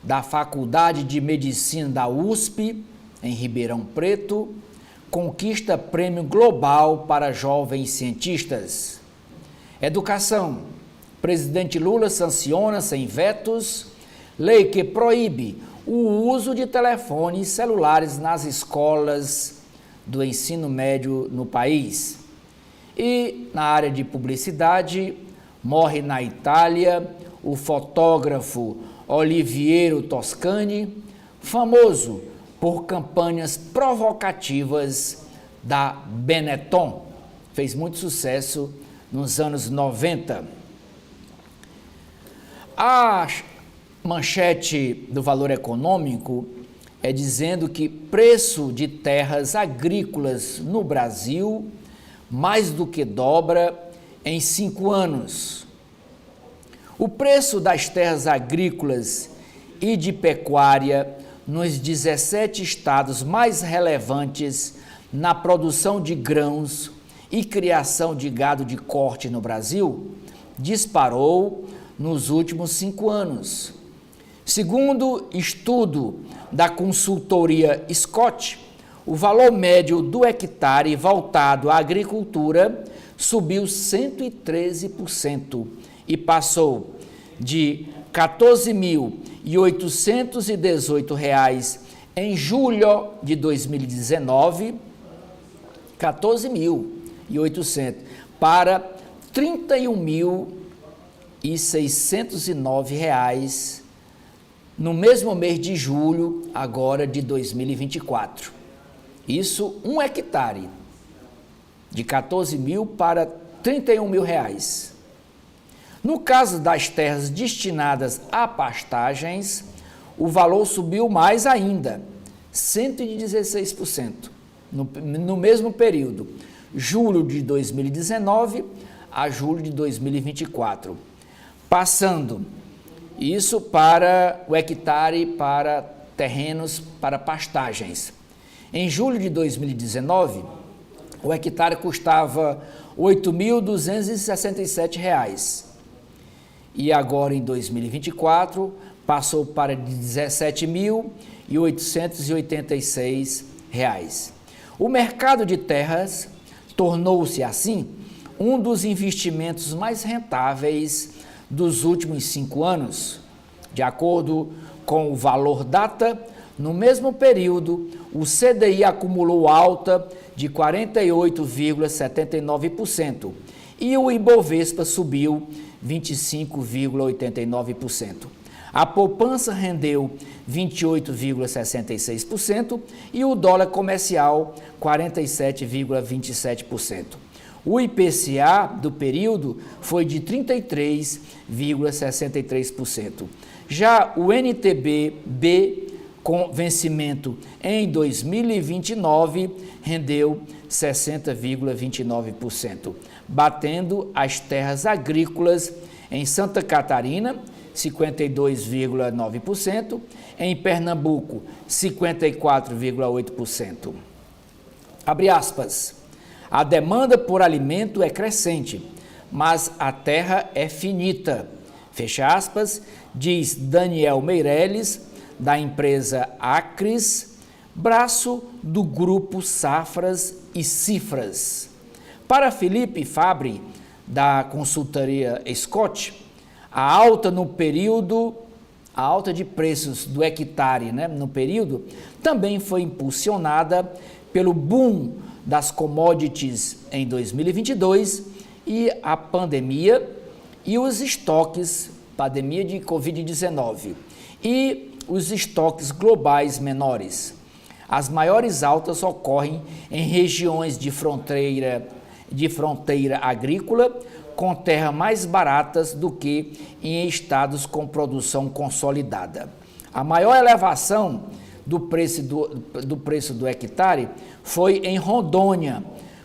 da Faculdade de Medicina da USP, em Ribeirão Preto, conquista prêmio global para jovens cientistas. Educação. Presidente Lula sanciona sem vetos lei que proíbe o uso de telefones celulares nas escolas do ensino médio no país. E na área de publicidade, morre na Itália o fotógrafo Oliviero Toscani, famoso por campanhas provocativas da Benetton. Fez muito sucesso nos anos 90. A manchete do Valor Econômico é dizendo que preço de terras agrícolas no Brasil mais do que dobra em 5 anos. O preço das terras agrícolas e de pecuária nos 17 estados mais relevantes na produção de grãos e criação de gado de corte no Brasil disparou nos últimos 5 anos. Segundo estudo da consultoria Scott, o valor médio do hectare voltado à agricultura subiu 113% e passou de R$ 14.818 em julho de 2019, 14.800, para R$ 31.609 no mesmo mês de julho, agora de 2024. Isso, 1 hectare, de 14 mil para 31 mil reais. No caso das terras destinadas a pastagens, o valor subiu mais ainda, 116%, no mesmo período, julho de 2019 a julho de 2024, passando isso para o hectare para terrenos para pastagens. Em julho de 2019, o hectare custava R$ 8.267. e agora em 2024 passou para R$ 17.886. O mercado de terras tornou-se, assim, um dos investimentos mais rentáveis dos últimos 5 anos. De acordo com o Valor Data, no mesmo período, o CDI acumulou alta de 48,79% e o Ibovespa subiu 25,89%. A poupança rendeu 28,66% e o dólar comercial 47,27%. O IPCA do período foi de 33,63%. Já o NTB-B, com vencimento em 2029, rendeu 60,29%, batendo as terras agrícolas em Santa Catarina, 52,9%, em Pernambuco, 54,8%. Abre aspas. A demanda por alimento é crescente, mas a terra é finita. Fecha aspas, diz Daniel Meirelles, da empresa Acres, braço do grupo Safras e Cifras. Para Felipe Fabbri, da consultoria Scott, a alta de preços do hectare, no período, também foi impulsionada pelo boom das commodities em 2022 e a pandemia e os estoques, pandemia de Covid-19, e os estoques globais menores. As maiores altas ocorrem em regiões de fronteira agrícola, com terras mais baratas do que em estados com produção consolidada. A maior elevação do preço do hectare foi em Rondônia,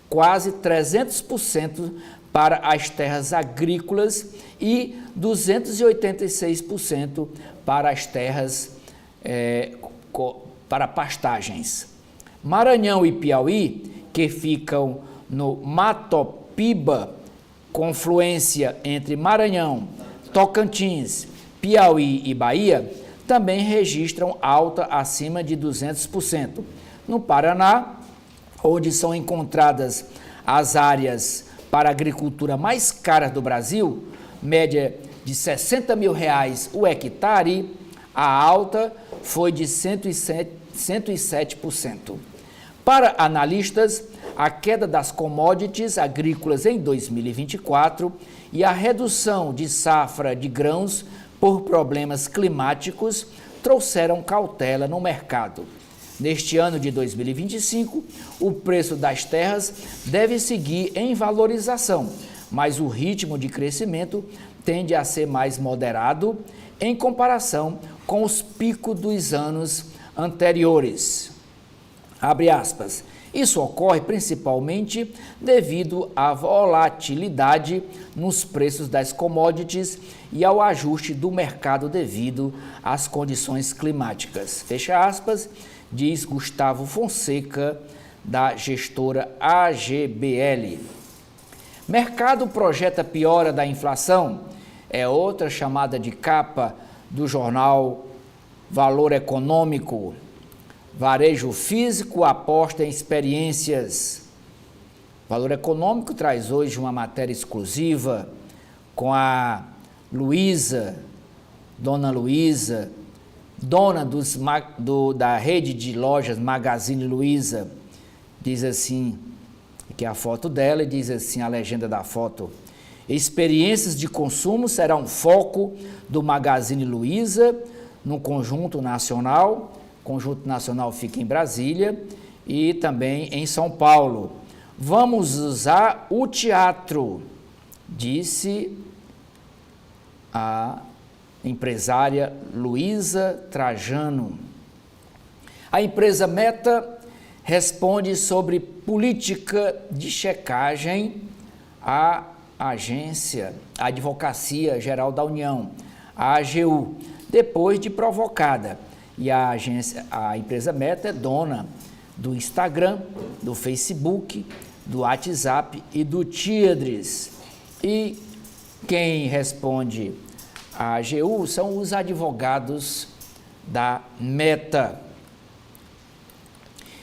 quase 300% para as terras agrícolas e 286% para as terras para pastagens. Maranhão e Piauí, que ficam no Matopiba, confluência entre Maranhão, Tocantins, Piauí e Bahia, também registram alta acima de 200%. No Paraná, onde são encontradas as áreas para agricultura mais caras do Brasil, média de R$ 60 mil o hectare, a alta foi de 107%. Para analistas, a queda das commodities agrícolas em 2024 e a redução de safra de grãos por problemas climáticos trouxeram cautela no mercado. Neste ano de 2025, o preço das terras deve seguir em valorização, mas o ritmo de crescimento tende a ser mais moderado em comparação com os picos dos anos anteriores. Abre aspas. Isso ocorre principalmente devido à volatilidade nos preços das commodities e ao ajuste do mercado devido às condições climáticas. Fecha aspas, diz Gustavo Fonseca, da gestora AGBL. Mercado projeta piora da inflação, é outra chamada de capa do jornal Valor Econômico. Varejo físico aposta em experiências. Valor Econômico traz hoje uma matéria exclusiva com a Luísa, Dona Luísa, dona da rede de lojas Magazine Luiza. Diz assim, que é a foto dela, e diz assim a legenda da foto: experiências de consumo será um foco do Magazine Luiza no Conjunto Nacional. Conjunto Nacional fica em Brasília e também em São Paulo. Vamos usar o teatro, disse a empresária Luísa Trajano. A empresa Meta responde sobre política de checagem à agência, a Advocacia Geral da União, a AGU, depois de provocada. E a empresa Meta é dona do Instagram, do Facebook, do WhatsApp e do Threads. E quem responde A AGU são os advogados da Meta.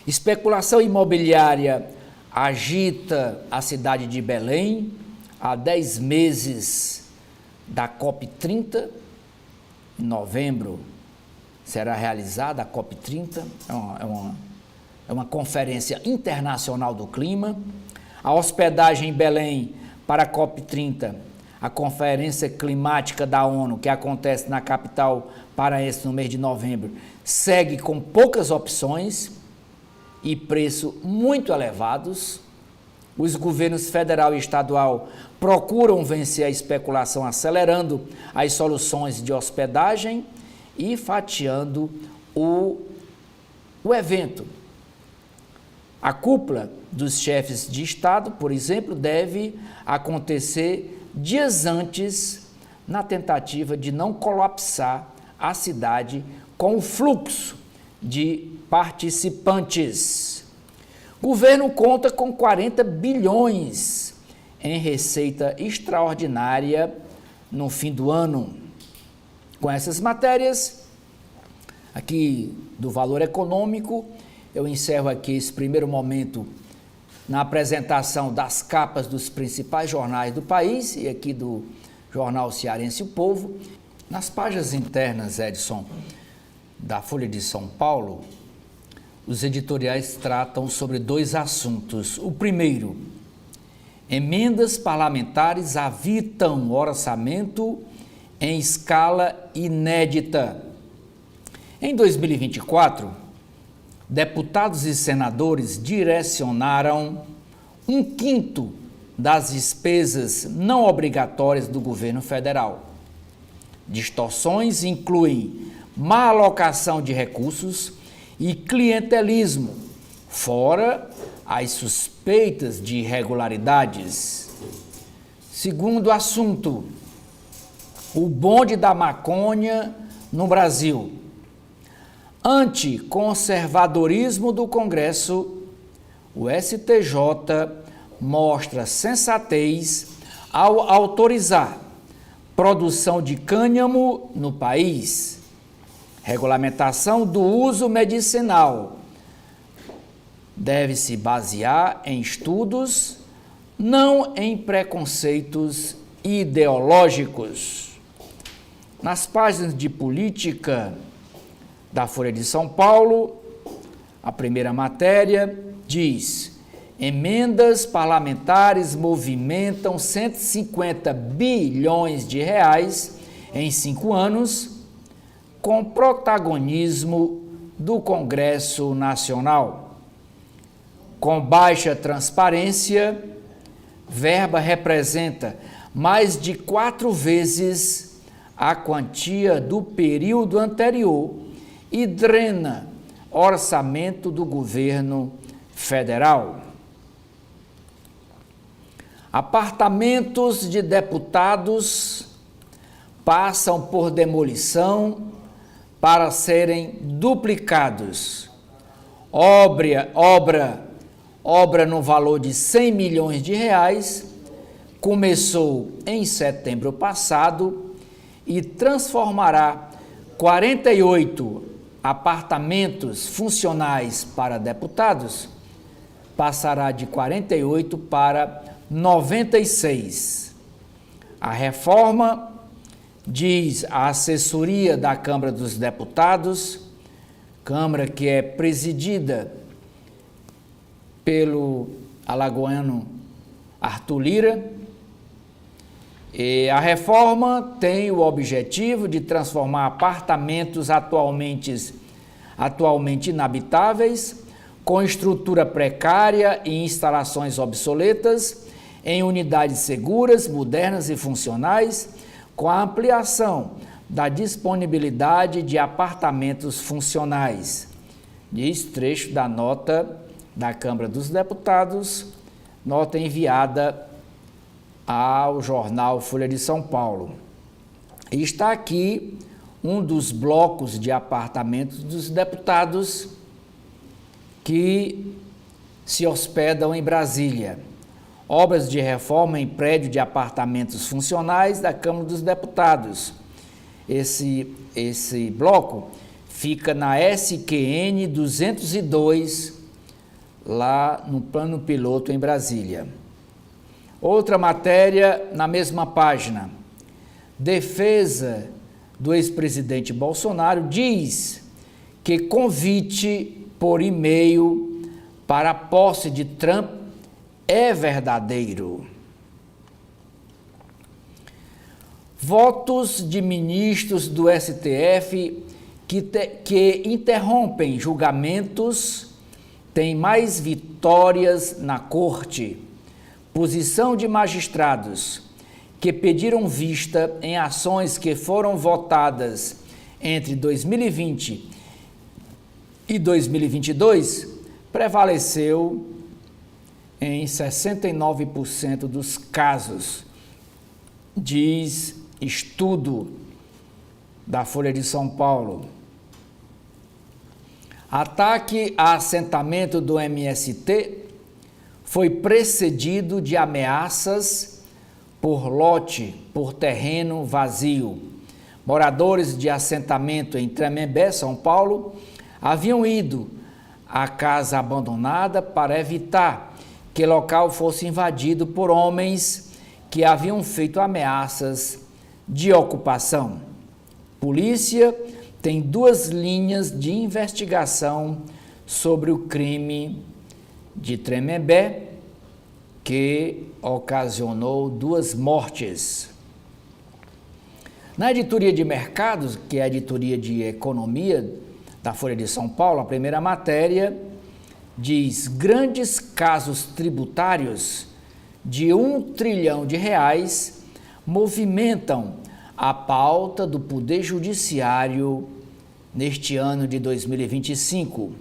Especulação imobiliária agita a cidade de Belém há 10 meses da COP30. Em novembro será realizada a COP30, é uma conferência internacional do clima. A hospedagem em Belém para a COP30, a Conferência Climática da ONU, que acontece na capital paraense no mês de novembro, segue com poucas opções e preços muito elevados. Os governos federal e estadual procuram vencer a especulação, acelerando as soluções de hospedagem e fatiando o evento. A cúpula dos chefes de Estado, por exemplo, deve acontecer dias antes, na tentativa de não colapsar a cidade com o fluxo de participantes. O governo conta com 40 bilhões em receita extraordinária no fim do ano. Com essas matérias aqui do valor econômico, eu encerro aqui esse primeiro momento na apresentação das capas dos principais jornais do país e aqui do jornal Cearense O Povo. Nas páginas internas, Edson, da Folha de São Paulo, os editoriais tratam sobre 2 assuntos. O primeiro, emendas parlamentares avitam o orçamento em escala inédita. Em 2024, deputados e senadores direcionaram 1/5 das despesas não obrigatórias do governo federal. Distorções incluem má alocação de recursos e clientelismo, fora as suspeitas de irregularidades. Segundo assunto, o bonde da maconha no Brasil. Anticonservadorismo do Congresso, o STJ mostra sensatez ao autorizar produção de cânhamo no país. Regulamentação do uso medicinal deve se basear em estudos, não em preconceitos ideológicos. Nas páginas de política da Folha de São Paulo, a primeira matéria diz: emendas parlamentares movimentam 150 bilhões de reais em 5 anos, com protagonismo do Congresso Nacional. Com baixa transparência, verba representa mais de 4 vezes a quantia do período anterior e drena orçamento do governo federal. Apartamentos de deputados passam por demolição para serem duplicados. Obra no valor de 100 milhões de reais começou em setembro passado e transformará 48 apartamentos funcionais para deputados, passará de 48 para 96. A reforma, diz a assessoria da Câmara dos Deputados, Câmara que é presidida pelo alagoano Arthur Lira, e a reforma tem o objetivo de transformar apartamentos atualmente inabitáveis, com estrutura precária e instalações obsoletas, em unidades seguras, modernas e funcionais, com a ampliação da disponibilidade de apartamentos funcionais. Diz trecho da nota da Câmara dos Deputados, nota enviada ao jornal Folha de São Paulo. E está aqui um dos blocos de apartamentos dos deputados que se hospedam em Brasília. Obras de reforma em prédio de apartamentos funcionais da Câmara dos Deputados. esse bloco fica na SQN 202, lá no plano piloto em Brasília. Outra matéria na mesma página. Defesa do ex-presidente Bolsonaro diz que convite por e-mail para a posse de Trump é verdadeiro. Votos de ministros do STF que interrompem julgamentos têm mais vitórias na corte. Posição de magistrados que pediram vista em ações que foram votadas entre 2020 e 2022 prevaleceu em 69% dos casos, diz estudo da Folha de São Paulo. Ataque a assentamento do MST foi precedido de ameaças por lote, por terreno vazio. Moradores de assentamento em Tremembé, São Paulo, haviam ido à casa abandonada para evitar que o local fosse invadido por homens que haviam feito ameaças de ocupação. Polícia tem 2 linhas de investigação sobre o crime de Tremembé, que ocasionou 2 mortes. Na editoria de mercados, que é a editoria de economia da Folha de São Paulo, a primeira matéria diz: grandes casos tributários de R$1 trilhão movimentam a pauta do Poder Judiciário neste ano de 2025.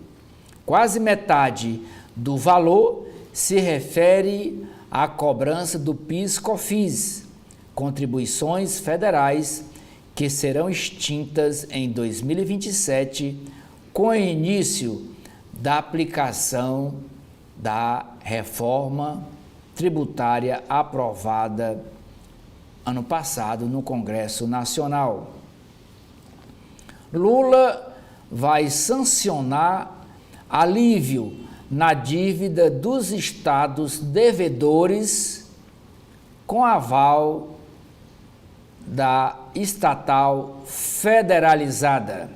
Quase metade do valor se refere à cobrança do PIS/COFINS, contribuições federais que serão extintas em 2027, com o início da aplicação da reforma tributária aprovada ano passado no Congresso Nacional. Lula vai sancionar alívio na dívida dos estados devedores com aval da estatal federalizada.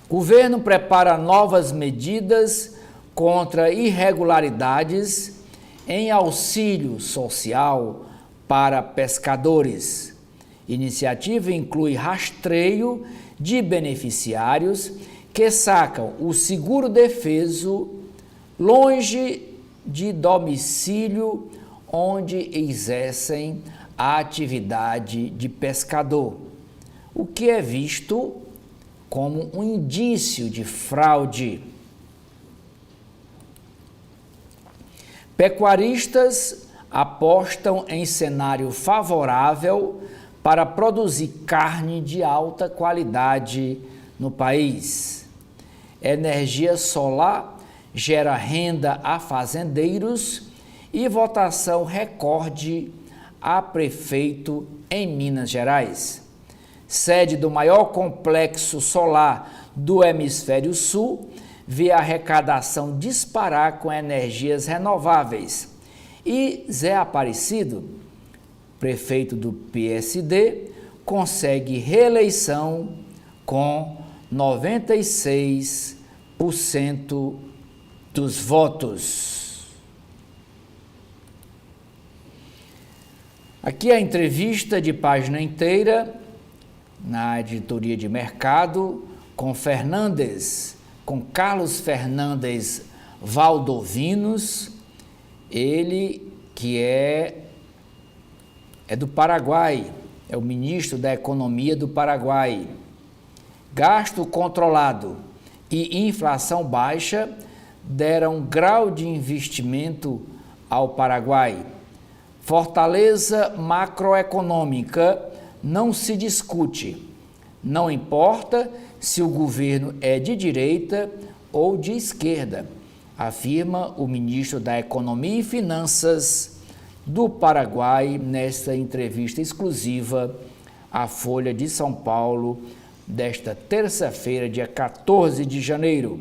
O governo prepara novas medidas contra irregularidades em auxílio social para pescadores. Iniciativa inclui rastreio de beneficiários que sacam o seguro-defeso longe de domicílio onde exercem a atividade de pescador, o que é visto como um indício de fraude. Pecuaristas apostam em cenário favorável para produzir carne de alta qualidade no país. Energia solar gera renda a fazendeiros e votação recorde a prefeito em Minas Gerais. Sede do maior complexo solar do Hemisfério Sul, vê a arrecadação disparar com energias renováveis. E Zé Aparecido, prefeito do PSD, consegue reeleição com 96% dos votos. Aqui a entrevista de página inteira na editoria de mercado com Carlos Fernandes Valdovinos, ele que é do Paraguai, é o ministro da Economia do Paraguai. Gasto controlado e inflação baixa deram grau de investimento ao Paraguai. Fortaleza macroeconômica não se discute. Não importa se o governo é de direita ou de esquerda, afirma o ministro da Economia e Finanças do Paraguai nesta entrevista exclusiva a Folha de São Paulo, desta terça-feira, dia 14 de janeiro.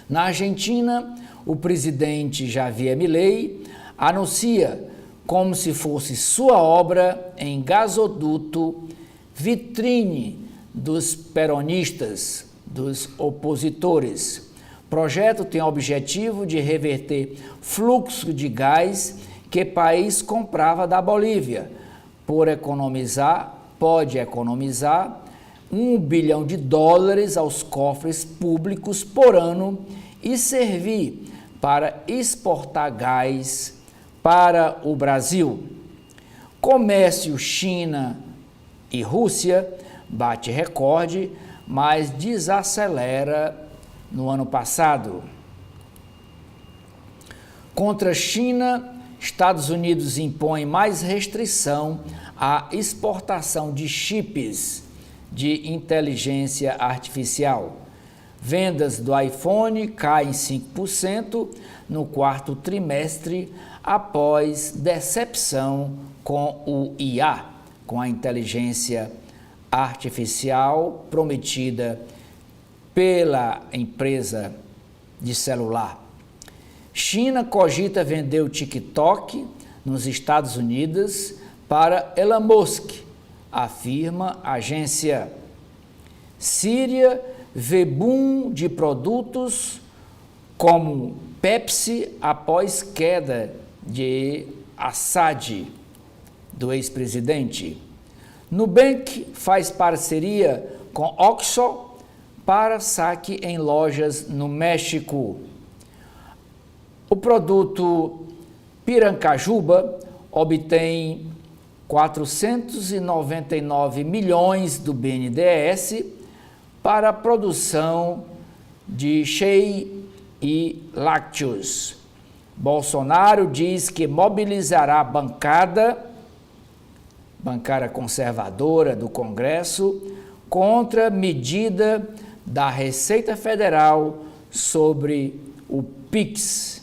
Na Argentina, o presidente Javier Milei anuncia, como se fosse sua obra em gasoduto, vitrine dos peronistas, dos opositores. O projeto tem o objetivo de reverter fluxo de gás que o país comprava da Bolívia, pode economizar $1 bilhão aos cofres públicos por ano e servir para exportar gás para o Brasil. Comércio China e Rússia bate recorde, mas desacelera no ano passado. Contra a China, Estados Unidos impõe mais restrição à exportação de chips de inteligência artificial. Vendas do iPhone caem 5% no quarto trimestre após decepção com o IA, com a inteligência artificial prometida pela empresa de celular. China cogita vender o TikTok nos Estados Unidos para Elon Musk, afirma a agência. Síria vê boom de produtos como Pepsi após queda de Assad, do ex-presidente. Nubank faz parceria com Oxxo para saque em lojas no México. O produto Pirancajuba obtém 499 milhões do BNDES para a produção de shea e lácteos. Bolsonaro diz que mobilizará a bancada conservadora do Congresso contra a medida da Receita Federal sobre o PIX.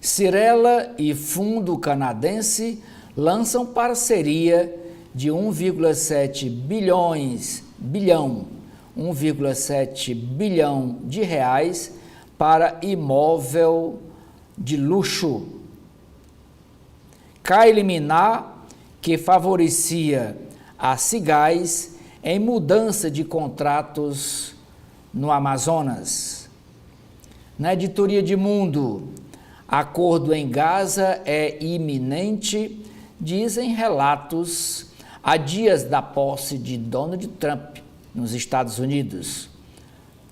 Cirela e fundo canadense lançam parceria de 1,7 bilhão de reais para imóvel de luxo. Cai liminar que favorecia a Cigás em mudança de contratos no Amazonas. Na editoria de Mundo, acordo em Gaza é iminente, dizem relatos a dias da posse de Donald Trump nos Estados Unidos.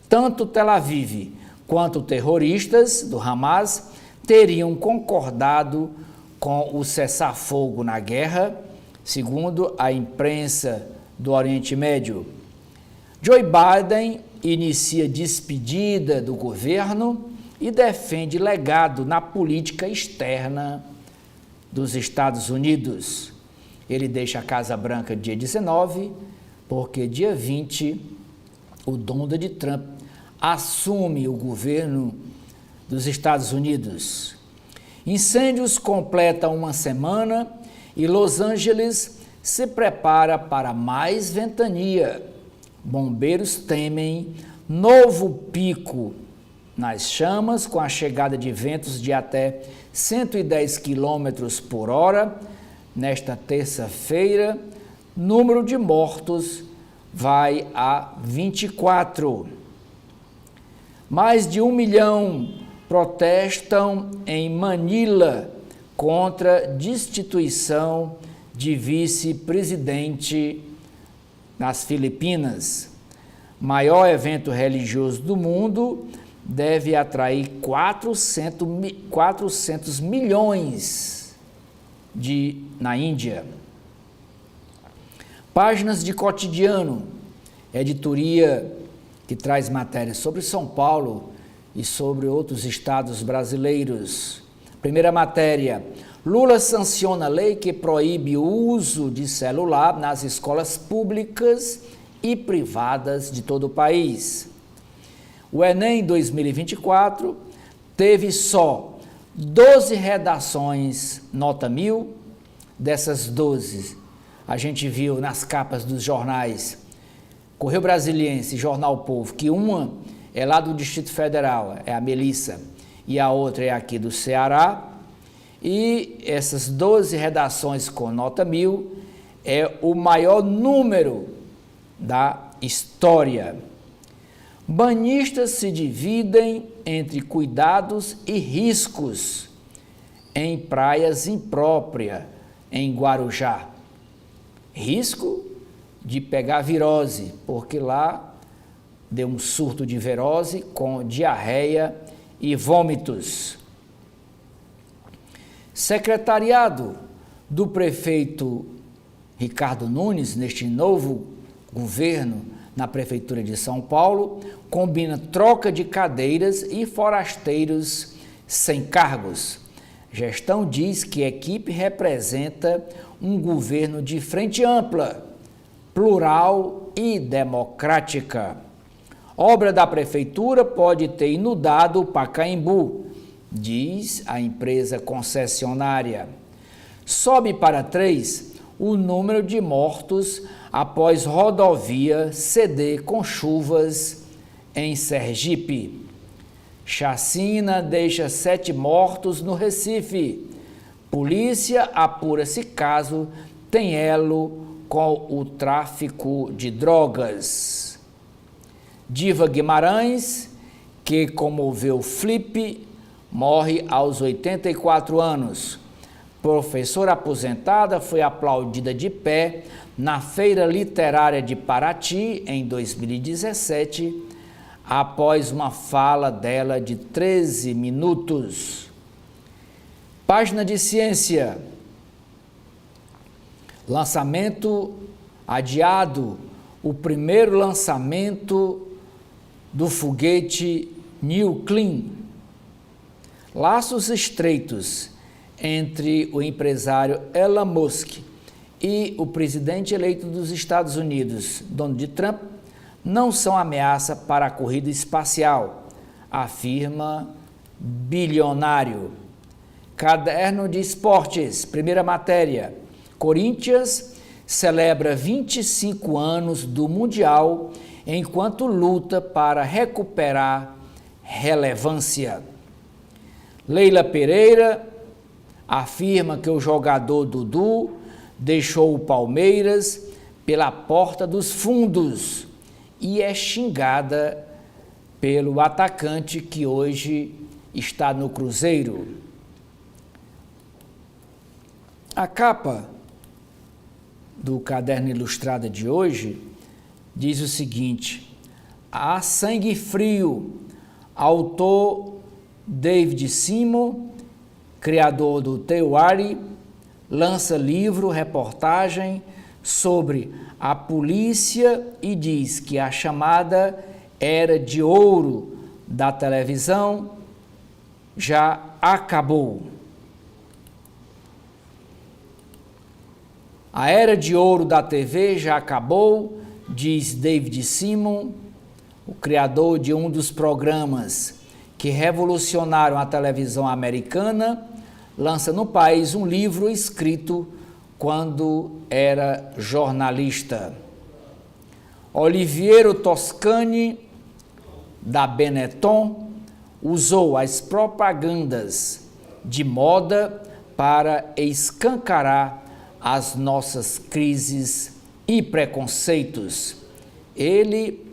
Tanto Tel Aviv quanto terroristas do Hamas teriam concordado com o cessar-fogo na guerra, segundo a imprensa do Oriente Médio. Joe Biden inicia despedida do governo e defende legado na política externa dos Estados Unidos. Ele deixa a Casa Branca dia 19, porque dia 20, o Donald Trump assume o governo dos Estados Unidos. Incêndios completam uma semana e Los Angeles se prepara para mais ventania. Bombeiros temem novo pico nas chamas com a chegada de ventos de até 110 km por hora. Nesta terça-feira, número de mortos vai a 24. Mais de 1 milhão protestam em Manila contra destituição de vice-presidente nas Filipinas. Maior evento religioso do mundo deve atrair 400 milhões na Índia. Páginas de cotidiano, editoria que traz matérias sobre São Paulo e sobre outros estados brasileiros. Primeira matéria: Lula sanciona lei que proíbe o uso de celular nas escolas públicas e privadas de todo o país. O Enem 2024 teve só 12 redações nota 1000, dessas 12, a gente viu nas capas dos jornais Correio Brasiliense e Jornal Povo, que uma é lá do Distrito Federal, é a Melissa, e a outra é aqui do Ceará. E essas 12 redações com nota 1000 é o maior número da história. Banhistas se dividem entre cuidados e riscos em praias impróprias em Guarujá. Risco de pegar virose, porque lá deu um surto de virose com diarreia e vômitos. Secretariado do prefeito Ricardo Nunes, neste novo governo na Prefeitura de São Paulo, combina troca de cadeiras e forasteiros sem cargos. Gestão diz que a equipe representa um governo de frente ampla, plural e democrática. Obra da Prefeitura pode ter inundado o Pacaembu, diz a empresa concessionária. Sobe para 3 o número de mortos após rodovia ceder com chuvas em Sergipe. Chacina deixa 7 mortos no Recife. Polícia apura se caso tem elo com o tráfico de drogas. Diva Guimarães, que comoveu Flip, morre aos 84 anos. Professora aposentada foi aplaudida de pé na Feira Literária de Paraty em 2017, após uma fala dela de 13 minutos. Página de ciência. Lançamento adiado. O primeiro lançamento do foguete New Glenn. Laços estreitos entre o empresário Elon Musk e o presidente eleito dos Estados Unidos, Donald Trump, não são ameaça para a corrida espacial, afirma bilionário. Caderno de Esportes, primeira matéria. Corinthians celebra 25 anos do Mundial enquanto luta para recuperar relevância. Leila Pereira afirma que o jogador Dudu deixou o Palmeiras pela porta dos fundos e é xingada pelo atacante que hoje está no Cruzeiro. A capa do caderno ilustrado de hoje diz o seguinte: a sangue frio, autor David Simon, criador do Tewari, lança livro, reportagem sobre a polícia e diz que a chamada era de ouro da televisão já acabou. A era de ouro da TV já acabou, diz David Simon, o criador de um dos programas que revolucionaram a televisão americana, lança no país um livro escrito quando era jornalista. Oliviero Toscani, da Benetton, usou as propagandas de moda para escancarar as nossas crises e preconceitos. Ele,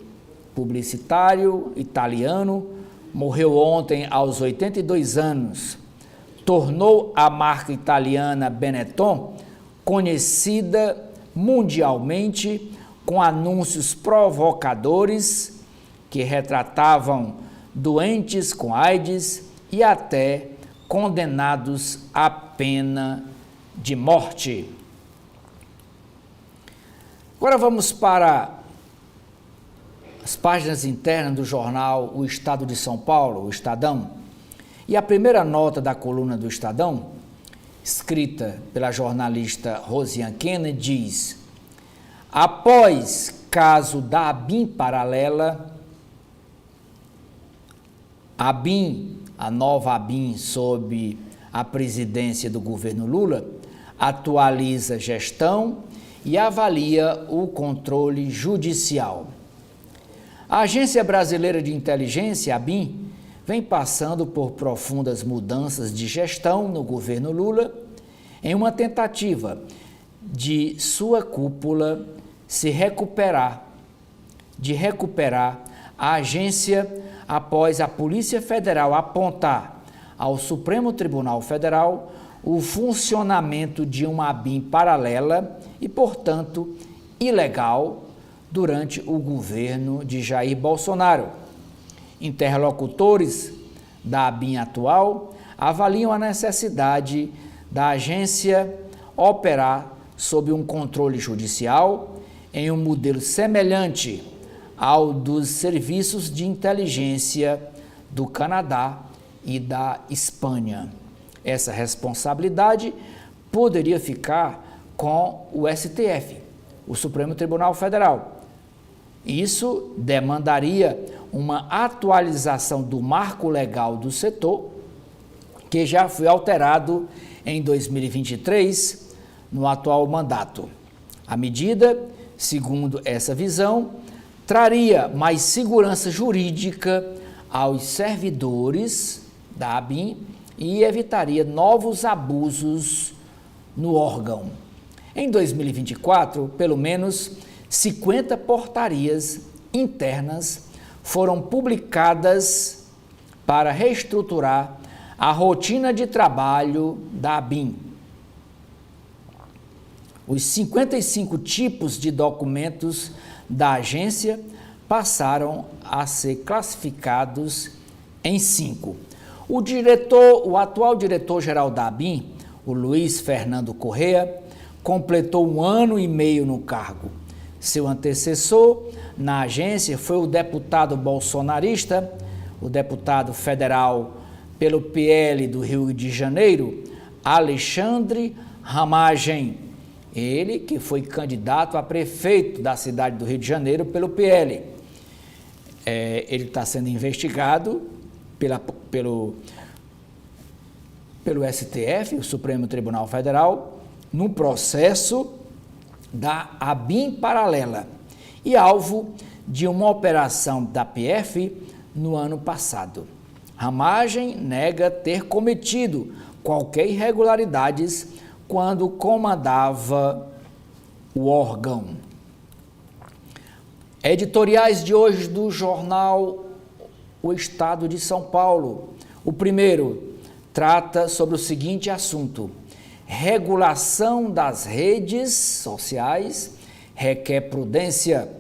publicitário italiano, morreu ontem aos 82 anos. Tornou a marca italiana Benetton conhecida mundialmente com anúncios provocadores que retratavam doentes com AIDS e até condenados à pena de morte. Agora vamos para as páginas internas do jornal O Estado de São Paulo, o Estadão. E a primeira nota da coluna do Estadão, escrita pela jornalista Rosiane Kennedy, diz: após caso da ABIN paralela, ABIN, a nova ABIN sob a presidência do governo Lula, atualiza gestão e avalia o controle judicial. A Agência Brasileira de Inteligência, ABIN, vem passando por profundas mudanças de gestão no governo Lula, em uma tentativa de sua cúpula recuperar a agência após a Polícia Federal apontar ao Supremo Tribunal Federal o funcionamento de uma ABIN paralela e, portanto, ilegal durante o governo de Jair Bolsonaro. Interlocutores da ABIN atual avaliam a necessidade da agência operar sob um controle judicial em um modelo semelhante ao dos serviços de inteligência do Canadá e da Espanha. Essa responsabilidade poderia ficar com o STF, o Supremo Tribunal Federal. Isso demandaria uma atualização do marco legal do setor, que já foi alterado em 2023, no atual mandato. A medida, segundo essa visão, traria mais segurança jurídica aos servidores da ABIN e evitaria novos abusos no órgão. Em 2024, pelo menos 50 portarias internas foram publicadas para reestruturar a rotina de trabalho da ABIN. Os 55 tipos de documentos da agência passaram a ser classificados em 5. O atual diretor-geral da ABIN, o Luiz Fernando Correa, completou 1 ano e meio no cargo. Seu antecessor na agência foi o deputado bolsonarista, o deputado federal pelo PL do Rio de Janeiro, Alexandre Ramagem. Ele que foi candidato a prefeito da cidade do Rio de Janeiro pelo PL. Ele está sendo investigado pelo STF, o Supremo Tribunal Federal, no processo da ABIN paralela e alvo de uma operação da PF no ano passado. Ramagem nega ter cometido qualquer irregularidades quando comandava o órgão. Editoriais de hoje do jornal O Estado de São Paulo. O primeiro trata sobre o seguinte assunto: regulação das redes sociais requer prudência.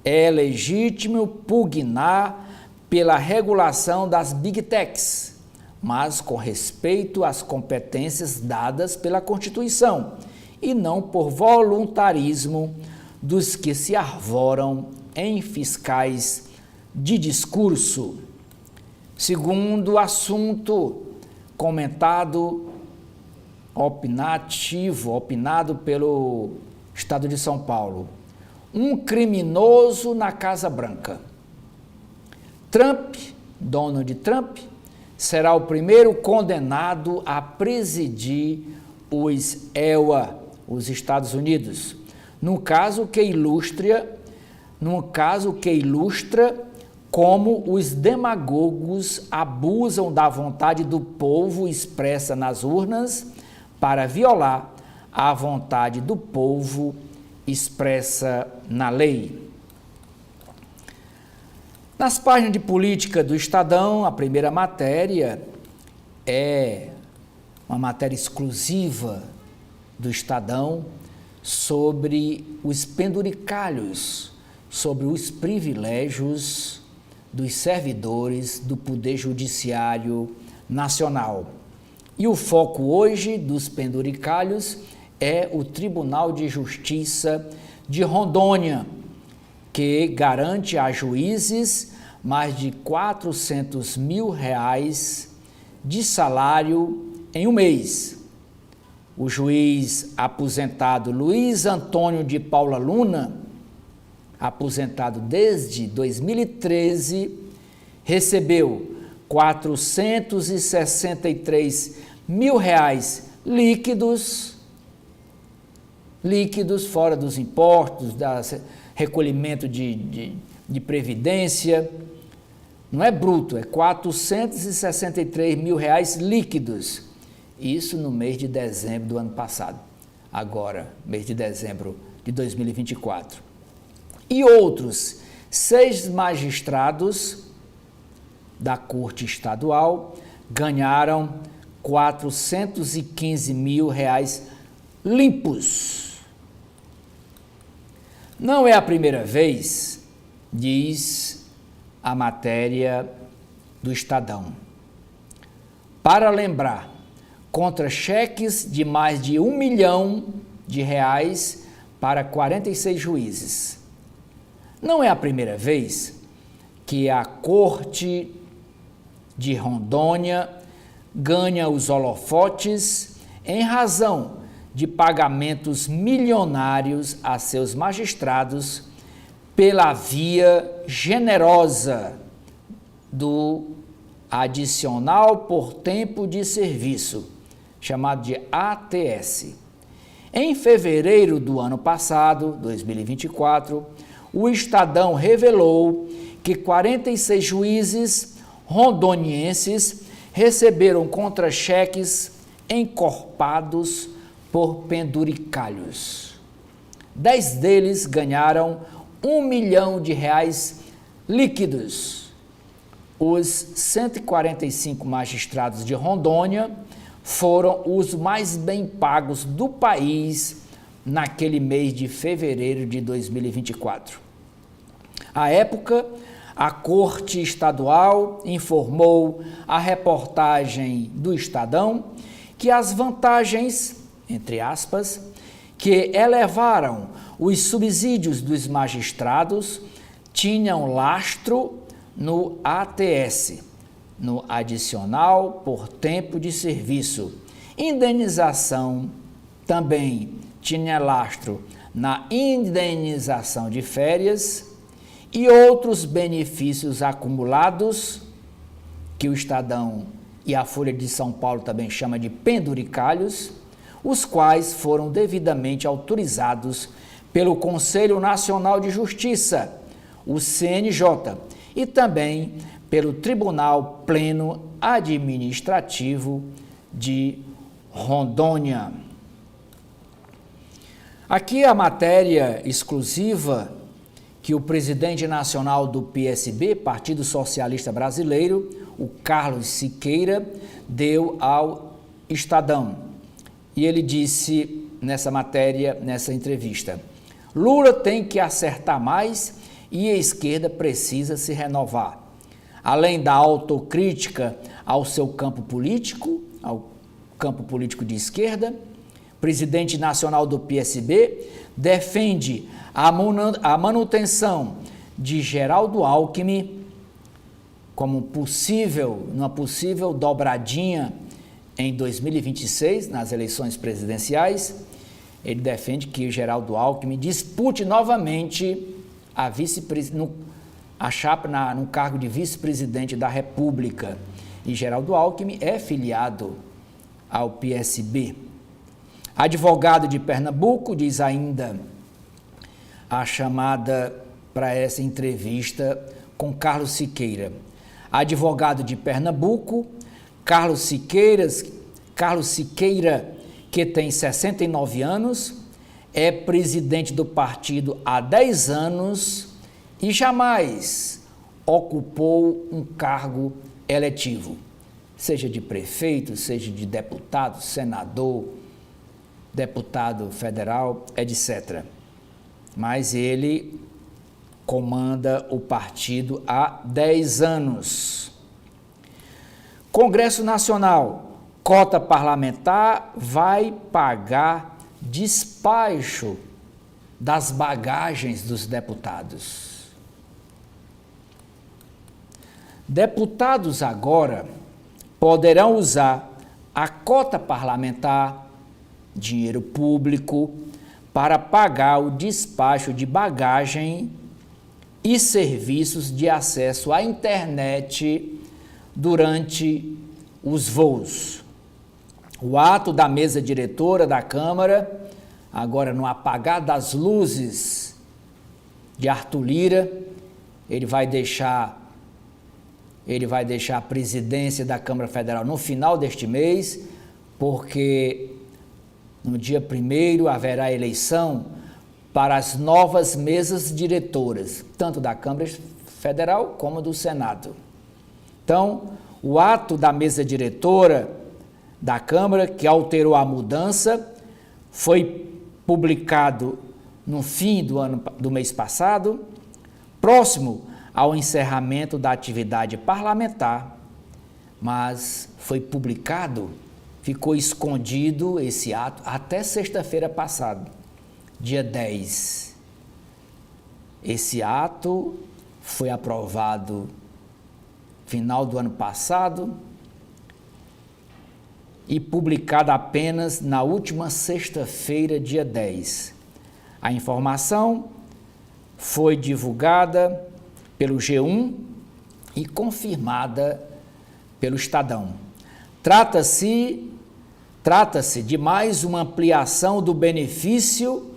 É legítimo pugnar pela regulação das Big Techs, mas com respeito às competências dadas pela Constituição e não por voluntarismo dos que se arvoram em fiscais de discurso. Segundo assunto comentado, opinado pelo Estado de São Paulo: um criminoso na Casa Branca. Donald Trump, será o primeiro condenado a presidir os EUA, os Estados Unidos, num caso que ilustra como os demagogos abusam da vontade do povo expressa nas urnas para violar a vontade do povo expressa na lei. Nas páginas de política do Estadão, a primeira matéria é uma matéria exclusiva do Estadão sobre os penduricalhos, sobre os privilégios dos servidores do Poder Judiciário Nacional. E o foco hoje dos penduricalhos é o Tribunal de Justiça de Rondônia, que garante a juízes mais de R$400 mil de salário em um mês. O juiz aposentado Luiz Antônio de Paula Luna, aposentado desde 2013, recebeu R$463 mil líquidos líquidos, fora dos impostos, recolhimento de previdência. Não é bruto, é 463 mil reais líquidos. Isso no mês de dezembro do ano passado. Agora, mês de dezembro de 2024. E outros 6 magistrados da Corte Estadual ganharam 415 mil reais limpos. Não é a primeira vez, diz a matéria do Estadão. Para lembrar, contra cheques de mais de R$1 milhão para 46 juízes. Não é a primeira vez que a Corte de Rondônia ganha os holofotes em razão de pagamentos milionários a seus magistrados pela via generosa do adicional por tempo de serviço, chamado de ATS. Em fevereiro do ano passado, 2024, o Estadão revelou que 46 juízes rondonienses receberam contra-cheques encorpados por penduricalhos. 10 deles ganharam R$1 milhão líquidos. Os 145 magistrados de Rondônia foram os mais bem pagos do país naquele mês de fevereiro de 2024. À época, a Corte Estadual informou à reportagem do Estadão que as vantagens, entre aspas, que elevaram os subsídios dos magistrados tinham lastro no ATS, no adicional por tempo de serviço. Indenização também tinha lastro na indenização de férias e outros benefícios acumulados, que o Estadão e a Folha de São Paulo também chama de penduricalhos, os quais foram devidamente autorizados pelo Conselho Nacional de Justiça, o CNJ, e também pelo Tribunal Pleno Administrativo de Rondônia. Aqui a matéria exclusiva que o presidente nacional do PSB, Partido Socialista Brasileiro, o Carlos Siqueira, deu ao Estadão. E ele disse nessa matéria, nessa entrevista: Lula tem que acertar mais e a esquerda precisa se renovar. Além da autocrítica ao seu campo político, ao campo político de esquerda, o presidente nacional do PSB defende a manutenção de Geraldo Alckmin como uma possível dobradinha em 2026, nas eleições presidenciais. Ele defende que Geraldo Alckmin dispute novamente a chapa no cargo de vice-presidente da República. E Geraldo Alckmin é filiado ao PSB. Advogado de Pernambuco, diz ainda a chamada para essa entrevista com Carlos Siqueira. Advogado de Pernambuco, Carlos Siqueira, que tem 69 anos, é presidente do partido há 10 anos e jamais ocupou um cargo eletivo, seja de prefeito, seja de deputado, senador, deputado federal, etc. Mas ele comanda o partido há 10 anos. Congresso Nacional, cota parlamentar vai pagar despacho das bagagens dos deputados. Deputados agora poderão usar a cota parlamentar, dinheiro público, para pagar o despacho de bagagem e serviços de acesso à internet durante os voos. O ato da mesa diretora da Câmara agora no apagar das luzes de Arthur Lira, ele vai deixar a presidência da Câmara Federal no final deste mês, porque no dia 1º haverá eleição para as novas mesas diretoras, tanto da Câmara Federal como do Senado. Então, o ato da mesa diretora da Câmara, que alterou a mudança, foi publicado no fim do mês passado, próximo ao encerramento da atividade parlamentar, mas foi publicado, ficou escondido esse ato até sexta-feira passada, dia 10. Esse ato foi aprovado final do ano passado e publicado apenas na última sexta-feira, dia 10. A informação foi divulgada pelo G1 e confirmada pelo Estadão. Trata-se de mais uma ampliação do benefício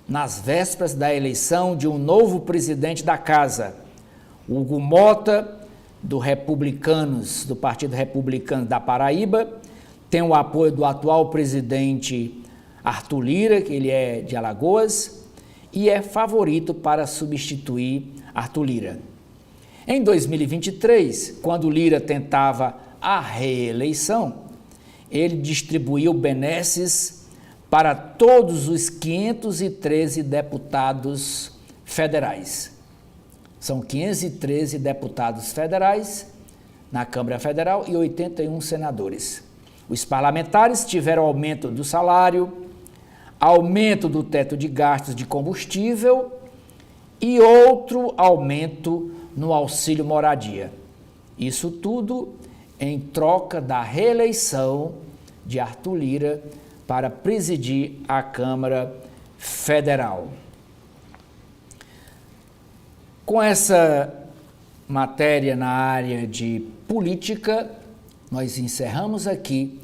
nas vésperas da eleição de um novo presidente da Casa. Hugo Mota, do Partido Republicano da Paraíba, tem o apoio do atual presidente Arthur Lira, que ele é de Alagoas, e é favorito para substituir Arthur Lira. Em 2023, quando Lira tentava a reeleição, ele distribuiu benesses para todos os 513 deputados federais. São 513 deputados federais na Câmara Federal e 81 senadores. Os parlamentares tiveram aumento do salário, aumento do teto de gastos de combustível e outro aumento no auxílio moradia. Isso tudo em troca da reeleição de Arthur Lira para presidir a Câmara Federal. Com essa matéria na área de política, nós encerramos aqui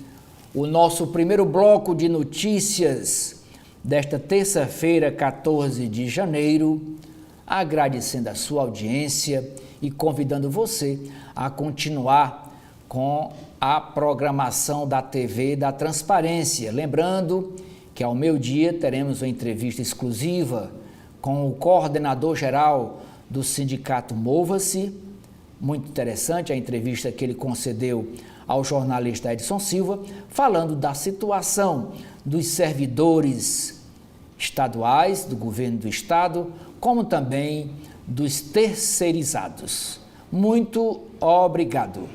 o nosso primeiro bloco de notícias desta terça-feira, 14 de janeiro, agradecendo a sua audiência e convidando você a continuar com a programação da TV da Transparência. Lembrando que ao meio-dia teremos uma entrevista exclusiva com o coordenador-geral do Sindicato Mova-se. Muito interessante a entrevista que ele concedeu ao jornalista Edson Silva, falando da situação dos servidores estaduais, do governo do estado, como também dos terceirizados. Muito obrigado.